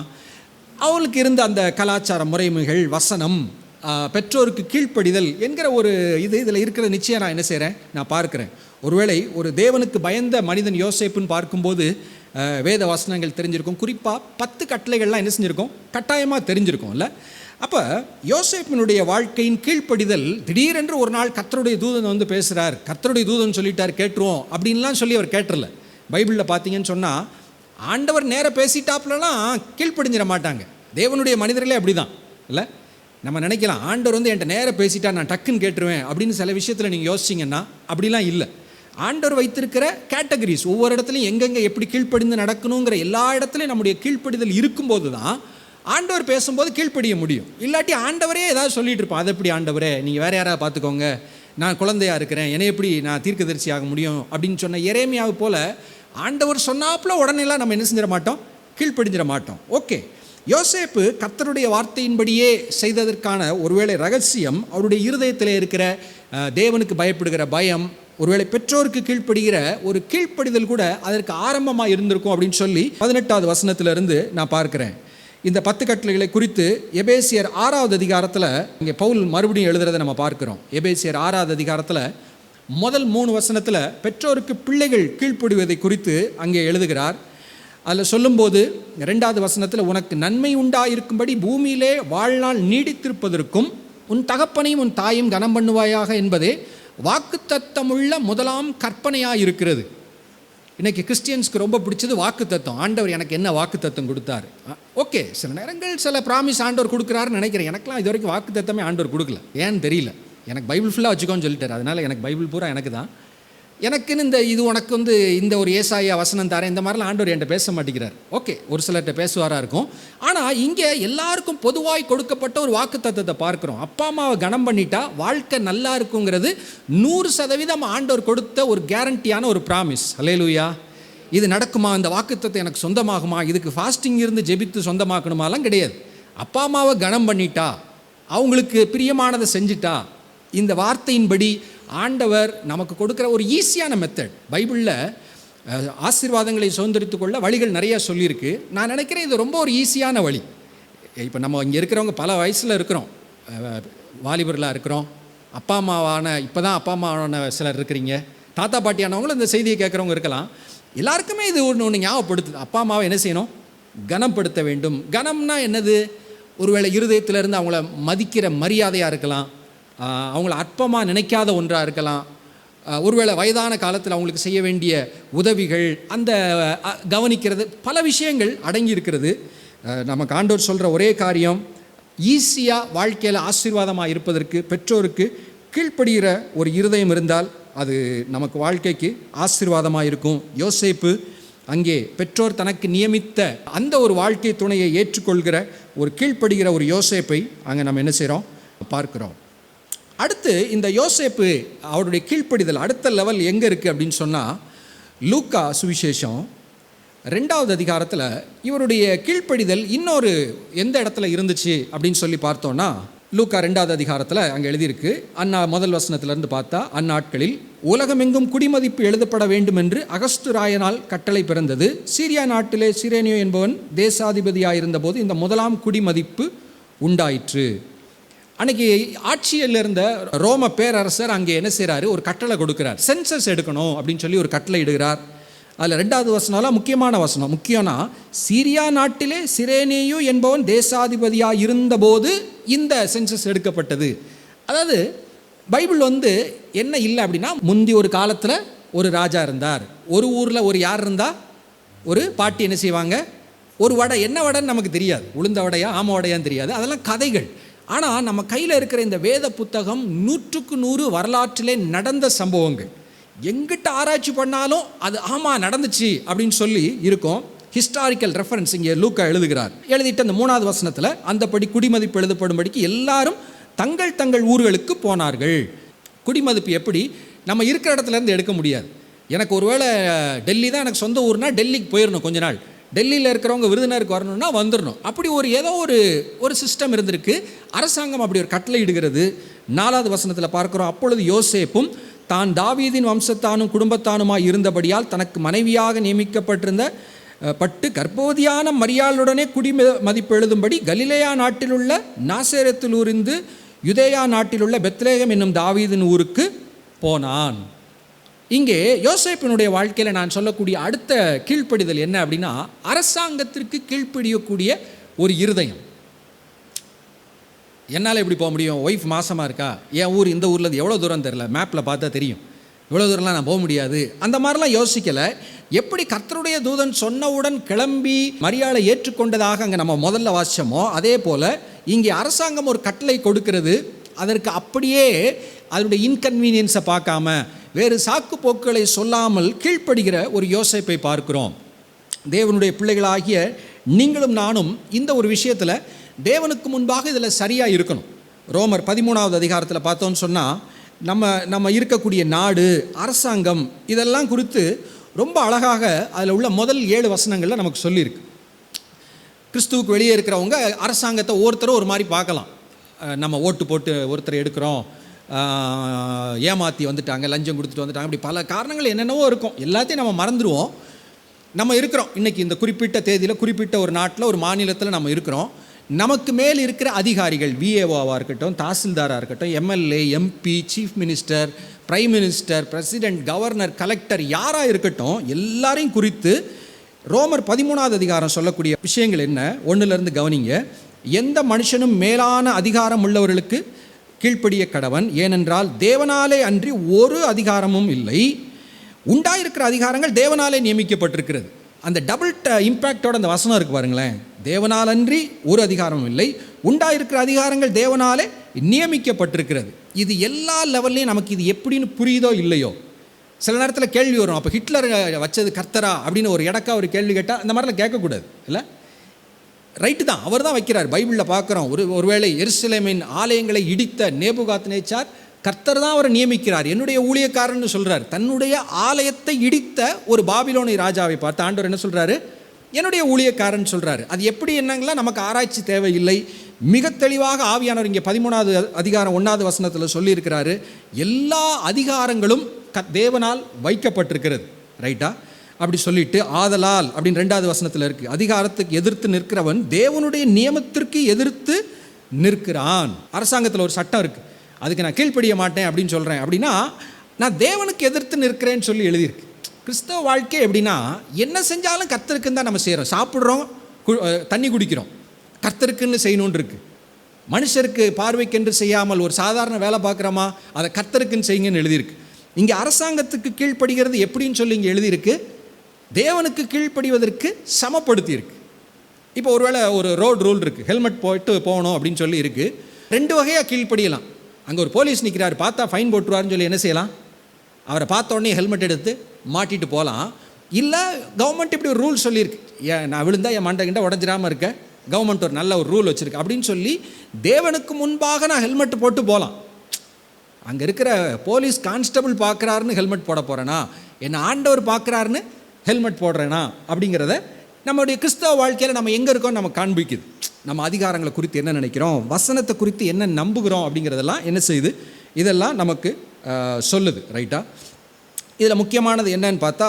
அவளுக்கு இருந்த அந்த கலாச்சார முறைமைகள், வசனம், பெற்றோருக்கு கீழ்ப்படிதல் என்கிற ஒரு இதில் இருக்கிற நிச்சயம் நான் என்ன செய்கிறேன், நான் பார்க்குறேன். ஒருவேளை ஒரு தேவனுக்கு பயந்த மனிதன் யோசேப்புன்னு பார்க்கும்போது வேத வசனங்கள் தெரிஞ்சிருக்கும். குறிப்பாக 10 கட்டளைகள்லாம் என்ன செஞ்சுருக்கோம், கட்டாயமாக தெரிஞ்சிருக்கும் இல்லை? அப்போ யோசேப்பினுடைய வாழ்க்கையின் கீழ்ப்படிதல், திடீரென்று ஒரு நாள் கர்த்தருடைய தூதன் வந்து பேசுகிறார், கர்த்தருடைய தூதன் சொல்லிட்டார் கேட்டுருவோம் அப்படின்லாம் சொல்லி அவர் கேட்டுறல. பைபிளில் பார்த்தீங்கன்னு சொன்னால் ஆண்டவர் நேர பேசிட்டாப்புலலாம் கீழ்ப்படிஞ்சிட மாட்டாங்க. தேவனுடைய மனிதர்களே அப்படி தான் இல்லை? நம்ம நினைக்கலாம் ஆண்டவர் வந்து என்கிட்ட நேர பேசிட்டா நான் டக்குன்னு கேட்டுருவேன் அப்படின்னு. சில விஷயத்தில் நீங்கள் யோசிச்சிங்கன்னா அப்படிலாம் இல்லை. ஆண்டவர் வைத்திருக்கிற கேட்டகரிஸ், ஒவ்வொரு இடத்துலையும் எங்கெங்கே எப்படி கீழ்ப்படிந்து நடக்கணுங்கிற எல்லா இடத்துலையும் நம்முடைய கீழ்ப்படிதல் இருக்கும்போது தான் ஆண்டவர் பேசும்போது கீழ்ப்படிய முடியும். இல்லாட்டி ஆண்டவரே ஏதாவது சொல்லிட்டு இருப்போம், அதை எப்படி ஆண்டவரே நீங்கள் வேறு யாராவது பார்த்துக்கோங்க, நான் குழந்தையாக இருக்கிறேன், என்னை எப்படி நான் தீர்க்கதரிசி ஆக முடியும் அப்படின்னு சொன்ன எரேமியாவை போல் ஆண்டவர் சொன்னாப்புல உடனேலாம் நம்ம என்ன செஞ்சிட மாட்டோம், கீழ்ப்படிஞ்சிட மாட்டோம். ஓகே, யோசேப்பு கர்த்தருடைய வார்த்தையின்படியே செய்ததற்கான ஒருவேளை ரகசியம் அவருடைய இருதயத்தில் இருக்கிற தேவனுக்கு பயப்படுகிற பயம், ஒருவேளை பெற்றோருக்கு கீழ்ப்படுகிற ஒரு கீழ்ப்படிதல் கூட அதற்கு ஆரம்பமாக இருந்திருக்கும் அப்படின்னு சொல்லி 18வது வசனத்திலிருந்து நான் பார்க்கிறேன். இந்த 10 கட்டளைகளை குறித்து எபேசியர் 6வது அதிகாரத்தில் இங்கே பவுல் மறுபடியும் எழுதுறதை நம்ம பார்க்கிறோம். எபேசியர் 6வது அதிகாரத்தில் முதல் 3 வசனத்தில் பெற்றோருக்கு பிள்ளைகள் கீழ்ப்படிவதை குறித்து அங்கே எழுதுகிறார். அதில் சொல்லும்போது 2வது வசனத்தில் உனக்கு நன்மை உண்டாயிருக்கும்படி பூமியிலே வாழ்நாள் நீடித்திருப்பதற்கும் உன் தகப்பனையும் உன் தாயும் கனம் பண்ணுவாயாக என்பதே வாக்குத்தத்தமுள்ள முதலாம் கற்பனையாக இருக்கிறது. இன்றைக்கி கிறிஸ்டியன்ஸ்க்கு ரொம்ப பிடிச்சது வாக்குத்தத்தம். ஆண்டவர் எனக்கு என்ன வாக்குத்தத்தம் கொடுத்தாரு? ஓகே, சில நேரங்கள் சில ப்ராமிஸ் ஆண்டவர் கொடுக்குறாருன்னு நினைக்கிறேன். எனக்குலாம் இது வரைக்கும் வாக்குத்தத்தமே ஆண்டவர் கொடுக்கல, ஏன்னு தெரியல. எனக்கு பைபிள் ஃபுல்லாக வச்சுக்கோன்னு சொல்லிட்டார். அதனால் எனக்கு பைபிள் பூரா எனக்கு தான். எனக்குன்னு இது உனக்கு இந்த ஒரு ஏசாயா வசனம் தரேன், இந்த மாதிரிலாம் ஆண்டவர் என்கிட்ட பேச மாட்டேங்கிறார். ஓகே, ஒரு சிலர்கிட்ட பேசுவாராக இருக்கும். ஆனால் இங்கே எல்லாருக்கும் பொதுவாய் கொடுக்கப்பட்ட ஒரு வாக்குத்தத்தத்தை பார்க்குறோம். அப்பா அம்மாவை கனம் பண்ணிட்டா வாழ்க்கை நல்லா இருக்குங்கிறது 100% ஆண்டவர் கொடுத்த ஒரு கேரண்டியான ஒரு ப்ராமிஸ். அல்லேலூயா. இது நடக்குமா? இந்த வாக்குத்தத்தை எனக்கு சொந்தமாகுமா? இதுக்கு ஃபாஸ்டிங் இருந்து ஜெபித்து சொந்தமாக்கணுமாலாம் கிடையாது. அப்பா அம்மாவை கனம் பண்ணிட்டா, அவங்களுக்கு பிரியமானதை செஞ்சிட்டா, இந்த வார்த்தையின்படி ஆண்டவர் நமக்கு கொடுக்குற ஒரு ஈஸியான மெத்தட். பைபிளில் ஆசீர்வாதங்களை சுதந்திரித்து கொள்ள வழிகள் நிறையா சொல்லியிருக்கு. நான் நினைக்கிறேன் இது ரொம்ப ஒரு ஈஸியான வழி. இப்போ நம்ம இங்கே இருக்கிறவங்க பல வயசில் இருக்கிறோம், வாலிபர்களாக இருக்கிறோம், அப்பா அம்மாவான இப்போ தான் அப்பா அம்மாவான சிலர் இருக்கிறீங்க, தாத்தா பாட்டியானவங்களும் இந்த செய்தியை கேட்குறவங்க இருக்கலாம். எல்லாருக்குமே இது ஒன்று ஞாபகப்படுத்துது. அப்பா அம்மாவை என்ன செய்யணும்? கனப்படுத்த வேண்டும். கனம்னா என்னது? ஒருவேளை இருதயத்திலேருந்து அவங்கள மதிக்கிற மரியாதையாக இருக்கலாம், அவங்கள அற்பமாக நினைக்காத ஒன்றாக இருக்கலாம், ஒருவேளை வயதான காலத்தில் அவங்களுக்கு செய்ய வேண்டிய உதவிகள், அந்த கவனிக்கிறது, பல விஷயங்கள் அடங்கி இருக்கிறது. நமக்கு ஆண்டவர் சொல்கிற ஒரே காரியம், ஈஸியாக வாழ்க்கையில் ஆசீர்வாதமாக இருப்பதற்கு பெற்றோருக்கு கீழ்ப்படுகிற ஒரு இருதயம் இருந்தால் அது நமக்கு வாழ்க்கைக்கு ஆசீர்வாதமாக இருக்கும். யோசேப்பு அங்கே பெற்றோர் தனக்கு நியமித்த அந்த ஒரு வாழ்க்கை துணையை ஏற்றுக்கொள்கிற ஒரு கீழ்ப்படுகிற ஒரு யோசேப்பை அங்கே நம்ம என்ன செய்கிறோம்? பார்க்குறோம். அடுத்து இந்த யோசேப்பு அவருடைய கீழ்ப்படிதல் அடுத்த லெவல் எங்கே இருக்குது அப்படின்னு சொன்னால், லூக்கா சுவிசேஷம் 2வது அதிகாரத்தில் இவருடைய கீழ்ப்படிதல் இன்னொரு எந்த இடத்துல இருந்துச்சு அப்படின்னு சொல்லி பார்த்தோன்னா, லூக்கா 2வது அதிகாரத்தில் அங்கே எழுதியிருக்கு. முதல் வசனத்திலிருந்து பார்த்தா, அந்நாட்களில் உலகமெங்கும் குடிமதிப்பு எழுதப்பட வேண்டும் என்று அகஸ்துராயனால் கட்டளை பிறந்தது. சீரியா நாட்டிலே சிரேனியோ என்பவன் தேசாதிபதியாக போது இந்த முதலாம் குடிமதிப்பு உண்டாயிற்று. அன்றைக்கி ஆட்சியில் இருந்த ரோம பேரரசர் அங்கே என்ன செய்கிறாரு? ஒரு கட்டளை கொடுக்குறார். சென்சஸ் எடுக்கணும் அப்படின்னு சொல்லி ஒரு கட்டளை இடுகிறார். அதில் 2வது வசனம்லாம் முக்கியமான வசனம். முக்கியம்னா, சீரியா நாட்டிலே சிரேனியு என்பவன் தேசாதிபதியாக இருந்தபோது இந்த சென்சஸ் எடுக்கப்பட்டது. அதாவது பைபிள் என்ன இல்லை அப்படின்னா, முந்தி ஒரு காலத்தில் ஒரு ராஜா இருந்தார், ஒரு ஊரில் ஒரு யார் இருந்தால் ஒரு பாட்டி என்ன செய்வாங்க? ஒரு வடை, என்ன வடைன்னு நமக்கு தெரியாது, உளுந்த வடையா ஆம வடையான்னு தெரியாது, அதெல்லாம் கதைகள். ஆனால் நம்ம கையில் இருக்கிற இந்த வேத புத்தகம் 100க்கு 100 வரலாற்றிலே நடந்த சம்பவங்கள். எங்கிட்ட ஆராய்ச்சி பண்ணாலும் அது ஆமாம் நடந்துச்சு அப்படின்னு சொல்லி இருக்கும். ஹிஸ்டாரிக்கல் ரெஃபரன்ஸ் இங்கே லூக்கா எழுதுகிறார். எழுதிட்டு அந்த 3வது வசனத்தில், அந்தபடி குடிமதிப்பு எழுதப்படும்படிக்கு எல்லாரும் தங்கள் தங்கள் ஊர்களுக்கு போனார்கள். குடிமதிப்பு எப்படி? நம்ம இருக்கிற இடத்துலேருந்து எடுக்க முடியாது. எனக்கு ஒருவேளை டெல்லி தான் எனக்கு சொந்த ஊர்னா டெல்லிக்கு போயிடணும் கொஞ்ச நாள். டெல்லியில் இருக்கிறவங்க விருதுநருக்கு வரணும்னா வந்துடணும். அப்படி ஏதோ ஒரு சிஸ்டம் இருந்திருக்கு. அரசாங்கம் அப்படி ஒரு கட்டளை இடுகிறது. 4வது வசனத்தில் பார்க்குறோம், அப்பொழுது யோசேப்பும் தான் தாவீதின் வம்சத்தானும் குடும்பத்தானுமாய் இருந்தபடியால் தனக்கு மனைவியாக நியமிக்கப்பட்டிருந்த கர்ப்பவதியான மரியாளுடனே குடிமதிப்பு எழுதும்படி கலிலேயா நாட்டிலுள்ள நாசரேத்திலிருந்து யுதேயா நாட்டிலுள்ள பெத்லேகம் என்னும் தாவீதின் ஊருக்கு போனான். இங்கே யோசேப்பினுடைய வாழ்க்கையில் நான் சொல்லக்கூடிய அடுத்த கீழ்ப்படிதல் என்ன அப்படின்னா, அரசாங்கத்திற்கு கீழ்ப்படியக்கூடிய ஒரு இருதயம். என்னால் எப்படி போக முடியும்? ஒய்ஃப் மாசமாக இருக்கா, என் ஊர் இந்த ஊரில் எவ்வளோ தூரம் தெரில, மேப்பில் பார்த்தா தெரியும், இவ்வளோ தூரம்லாம் நான் போக முடியாது, அந்த மாதிரிலாம் யோசிக்கலை. எப்படி கர்த்தருடைய தூதன் சொன்னவுடன் கிளம்பி மரியாதை ஏற்றுக்கொண்டதாக அங்கே நம்ம முதல்ல வாசித்தோமோ, அதே போல் இங்கே அரசாங்கம் ஒரு கட்டளை கொடுக்கிறது. அதற்கு அப்படியே அதனுடைய இன்கன்வீனியன்ஸை பார்க்காம வேறு சாக்கு போக்குகளை சொல்லாமல் கீழ்ப்படுகிற ஒரு யோசேப்பை பார்க்கிறோம். தேவனுடைய பிள்ளைகளாகிய நீங்களும் நானும் இந்த ஒரு விஷயத்தில் தேவனுக்கு முன்பாக இதில் சரியாக இருக்கணும். ரோமர் 13வது அதிகாரத்தில் பார்த்தோன்னு சொன்னால், நம்ம இருக்கக்கூடிய நாடு, அரசாங்கம், இதெல்லாம் குறித்து ரொம்ப அழகாக அதில் உள்ள முதல் 7 வசனங்களில் நமக்கு சொல்லியிருக்கு. கிறிஸ்துவுக்கு வெளியே இருக்கிறவங்க அரசாங்கத்தை ஒருத்தரும் ஒரு மாதிரி பார்க்கலாம். நம்ம ஓட்டு போட்டு ஒருத்தரை எடுக்கிறோம், ஏமாற்றி வந்துட்டாங்க, லஞ்சம் கொடுத்துட்டு வந்துட்டாங்க, இப்படி பல காரணங்கள் என்னென்னவோ இருக்கும். எல்லாத்தையும் நம்ம மறந்துடுவோம். நம்ம இருக்கிறோம் இன்றைக்கி இந்த குறிப்பிட்ட தேதியில் குறிப்பிட்ட ஒரு நாட்டில் ஒரு மாநிலத்தில் நம்ம இருக்கிறோம். நமக்கு மேல் இருக்கிற அதிகாரிகள், விஏஓவாக இருக்கட்டும், தாசில்தாராக இருக்கட்டும், MLA, MP, chief minister, prime minister, president, governor, collector, யாராக இருக்கட்டும், எல்லாரையும் குறித்து ரோமர் 13வது அதிகாரம் சொல்லக்கூடிய விஷயங்கள் என்ன? 1லேருந்து கவனிங்க. எந்த மனுஷனும் மேலான அதிகாரம் உள்ளவர்களுக்கு கீழ்ப்படிய கடவன், ஏனென்றால் தேவனாலே அன்றி ஒரு அதிகாரமும் இல்லை. உண்டாயிருக்கிற அதிகாரங்கள் தேவனாலே நியமிக்கப்பட்டிருக்கிறது. அந்த டபுள் இம்பேக்டோட அந்த வசனம் இருக்குது பாருங்களேன். தேவனால் அன்றி ஒரு அதிகாரமும் இல்லை, உண்டாயிருக்கிற அதிகாரங்கள் தேவனாலே நியமிக்கப்பட்டிருக்கிறது. இது எல்லா லெவல்லையும் நமக்கு இது எப்படின்னு புரியுதோ இல்லையோ, சில நேரத்தில் கேள்வி வரும், அப்போ ஹிட்லர் வச்சது கர்த்தரா அப்படின்னு ஒரு இடக்கா ஒரு கேள்வி கேட்டால் அந்த மாதிரிலாம் கேட்கக்கூடாது இல்லை. ரைட்டு தான், அவர் தான் வைக்கிறார். பைபிளில் பார்க்குறோம், ஒருவேளை எருசலேமின் ஆலயங்களை இடித்த நேபுகாத்நேச்சார் கர்த்தர் தான் அவரை நியமிக்கிறார், என்னுடைய ஊழியக்காரன்னு சொல்கிறார். தன்னுடைய ஆலயத்தை இடித்த ஒரு பாபிலோனிய ராஜாவை பார்த்து ஆண்டவர் என்ன சொல்கிறாரு? என்னுடைய ஊழியக்காரன் சொல்கிறாரு. அது எப்படி என்னங்களா நமக்கு ஆராய்ச்சி தேவையில்லை. மிக தெளிவாக ஆவியானவர் இங்கே 13வது அதிகாரம் 1வது வசனத்தில் சொல்லியிருக்கிறாரு. எல்லா அதிகாரங்களும் தேவனால் வைக்கப்பட்டிருக்கிறது. ரைட்டா? அப்படி சொல்லிட்டு ஆதலால் அப்படின்னு 2வது வசனத்தில் இருக்குது. அதிகாரத்துக்கு எதிர்த்து நிற்கிறவன் தேவனுடைய நியமத்திற்கு எதிர்த்து நிற்கிறான். அரசாங்கத்தில் ஒரு சட்டம் இருக்குது, அதுக்கு நான் கீழ்ப்படிய மாட்டேன் அப்படின்னு சொல்கிறேன் அப்படின்னா நான் தேவனுக்கு எதிர்த்து நிற்கிறேன்னு சொல்லி எழுதியிருக்கு. கிறிஸ்தவ வாழ்க்கை எப்படின்னா என்ன செஞ்சாலும் கர்த்தருக்குன்னு தான் நம்ம செய்கிறோம். சாப்பிட்றோம், தண்ணி குடிக்கிறோம், கர்த்தருக்குன்னு செய்யணுன்னு இருக்குது. மனுஷருக்கு பார்வைக்கென்று செய்யாமல் ஒரு சாதாரண வேலை பார்க்குறோமா, அதை கர்த்தருக்குன்னு செய்யுங்கன்னு எழுதியிருக்கு. இங்கே அரசாங்கத்துக்கு கீழ்ப்படுகிறது எப்படின்னு சொல்லி இங்கே எழுதியிருக்கு, தேவனுக்கு கீழ்ப்படிவதற்கு சமப்படுத்தியிருக்கு. இப்போ ஒருவேளை ஒரு ரோடு ரூல் இருக்குது, ஹெல்மெட் போயிட்டு போகணும் அப்படின்னு சொல்லி இருக்குது. 2 வகையாக கீழ்ப்படியலாம். அங்கே ஒரு போலீஸ் நிற்கிறார், பார்த்தா ஃபைன் போட்டுருவாருன்னு சொல்லி என்ன செய்யலாம்? அவரை பார்த்த உடனே ஹெல்மெட் எடுத்து மாட்டிட்டு போகலாம். இல்லை கவர்மெண்ட் இப்படி ஒரு ரூல் சொல்லியிருக்கு, நான் விழுந்தா என் மண்டை கிட்ட உடஞ்சிடாமல் இருக்க கவர்மெண்ட் ஒரு நல்ல ஒரு ரூல் வச்சுருக்கு அப்படின்னு சொல்லி தேவனுக்கு முன்பாக நான் ஹெல்மெட் போட்டு போகலாம். அங்கே இருக்கிற போலீஸ் கான்ஸ்டபிள் பார்க்குறாருன்னு ஹெல்மெட் போட போகிறேனா, என்னை ஆண்டவர் பார்க்குறாருன்னு ஹெல்மெட் போடுறேனா அப்படிங்கிறத நம்மளுடைய கிறிஸ்தவ வாழ்க்கையில் நம்ம எங்கே இருக்கோம் நம்ம காண்பிக்குது. நம்ம அதிகாரங்களை குறித்து என்ன நினைக்கிறோம், வசனத்தை குறித்து என்ன நம்புகிறோம் அப்படிங்கிறதெல்லாம் என்ன செய்யுது, இதெல்லாம் நமக்கு சொல்லுது. ரைட்டா? இதில் முக்கியமானது என்னன்னு பார்த்தா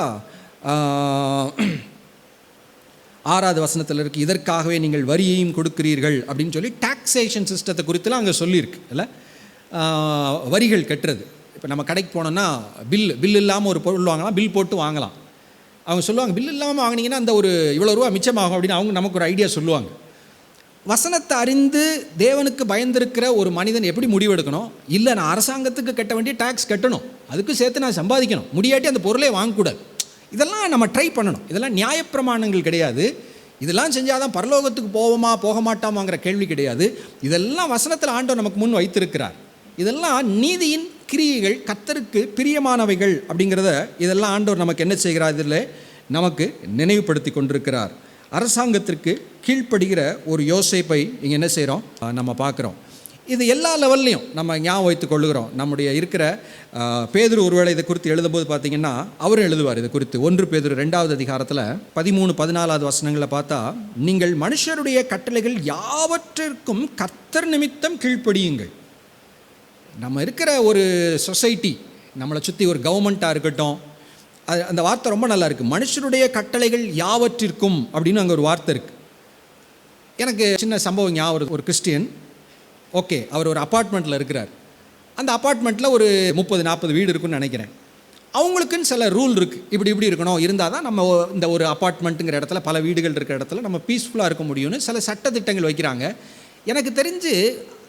6வது வசனத்தில் இருக்குது, இதற்காகவே நீங்கள் வரியையும் கொடுக்கிறீர்கள் அப்படின்னு சொல்லி டாக்ஸேஷன் சிஸ்டத்தை குறித்துலாம் அங்கே சொல்லியிருக்கு இல்லை. வரிகள் கட்டுறது. இப்போ நம்ம கடைக்கு போனோன்னா பில் இல்லாமல் ஒரு பொருள் வாங்கலாம், பில் போட்டு வாங்கலாம். அவங்க சொல்லுவாங்க பில் இல்லாமல் வாங்கினீங்கன்னா அந்த ஒரு இவ்வளோ ரூபா மிச்சமாகும் அப்படின்னு அவங்க நமக்கு ஒரு ஐடியா சொல்லுவாங்க. வசனத்தை அறிந்து தேவனுக்கு பயந்திருக்கிற ஒரு மனிதன் எப்படி முடிவெடுக்கணும்? இல்லை நான் அரசாங்கத்துக்கு கட்ட வேண்டிய டேக்ஸ் கட்டணும், அதுக்கு சேர்த்து நான் சம்பாதிக்கணும், முடியாட்டி அந்த பொருளே வாங்கக்கூடாது. இதெல்லாம் நம்ம ட்ரை பண்ணணும். இதெல்லாம் நியாயப்பிரமாணங்கள் கிடையாது. இதெல்லாம் செஞ்சால் தான் பரலோகத்துக்கு போவோமா போக மாட்டாமாங்கிற கேள்வி கிடையாது. இதெல்லாம் வசனத்தில் ஆண்டவர் நமக்கு முன் வைத்திருக்கிறார். இதெல்லாம் நீதியின் கிரியைகள், கர்த்தருக்கு பிரியமானவைகள் அப்படிங்கிறத இதெல்லாம் ஆண்டவர் நமக்கு என்ன செய்கிறார், இதில் நமக்கு நினைவுபடுத்தி கொண்டிருக்கிறார். அரசாங்கத்திற்கு கீழ்ப்படுகிற ஒரு யோசேப்பை இங்கே என்ன செய்கிறோம், நம்ம பார்க்குறோம். இது எல்லா லெவல்லையும் நம்ம ஞாபகம் வைத்து கொள்ளுகிறோம். நம்முடைய இருக்கிற பேதுரு ஒருவேளை இதை குறித்து எழுதும்போது பார்த்தீங்கன்னா அவரும் எழுதுவார் இது குறித்து. 1 பேதுரு 2வது அதிகாரத்தில் 13-14 வசனங்களை பார்த்தா, நீங்கள் மனுஷருடைய கட்டளைகள் யாவற்றிற்கும் கர்த்தர் நிமித்தம் கீழ்ப்படியுங்கள். நம்ம இருக்கிற ஒரு சொசைட்டி, நம்மளை சுற்றி ஒரு கவர்மெண்ட்டாக இருக்கட்டும், அந்த வார்த்தை ரொம்ப நல்லா இருக்குது. மனுஷருடைய கட்டளைகள் யாவற்றிற்கும் அப்படின்னு அங்கே ஒரு வார்த்தை இருக்குது. எனக்கு சின்ன சம்பவம் ஞாபகம். ஒரு கிறிஸ்டியன், ஓகே, அவர் ஒரு அப்பார்ட்மெண்ட்டில் இருக்கிறார். அந்த அப்பார்ட்மெண்ட்டில் ஒரு 30-40 வீடு இருக்குன்னு நினைக்கிறேன். அவங்களுக்குன்னு சில ரூல் இருக்குது, இப்படி இருக்கணும், இருந்தால் தான் நம்ம இந்த ஒரு அப்பார்ட்மெண்ட்டுங்கிற இடத்துல பல வீடுகள் இருக்கிற இடத்துல நம்ம பீஸ்ஃபுல்லாக இருக்க முடியும்னு சில சட்டத்திட்டங்கள் வைக்கிறாங்க. எனக்கு தெரிஞ்சு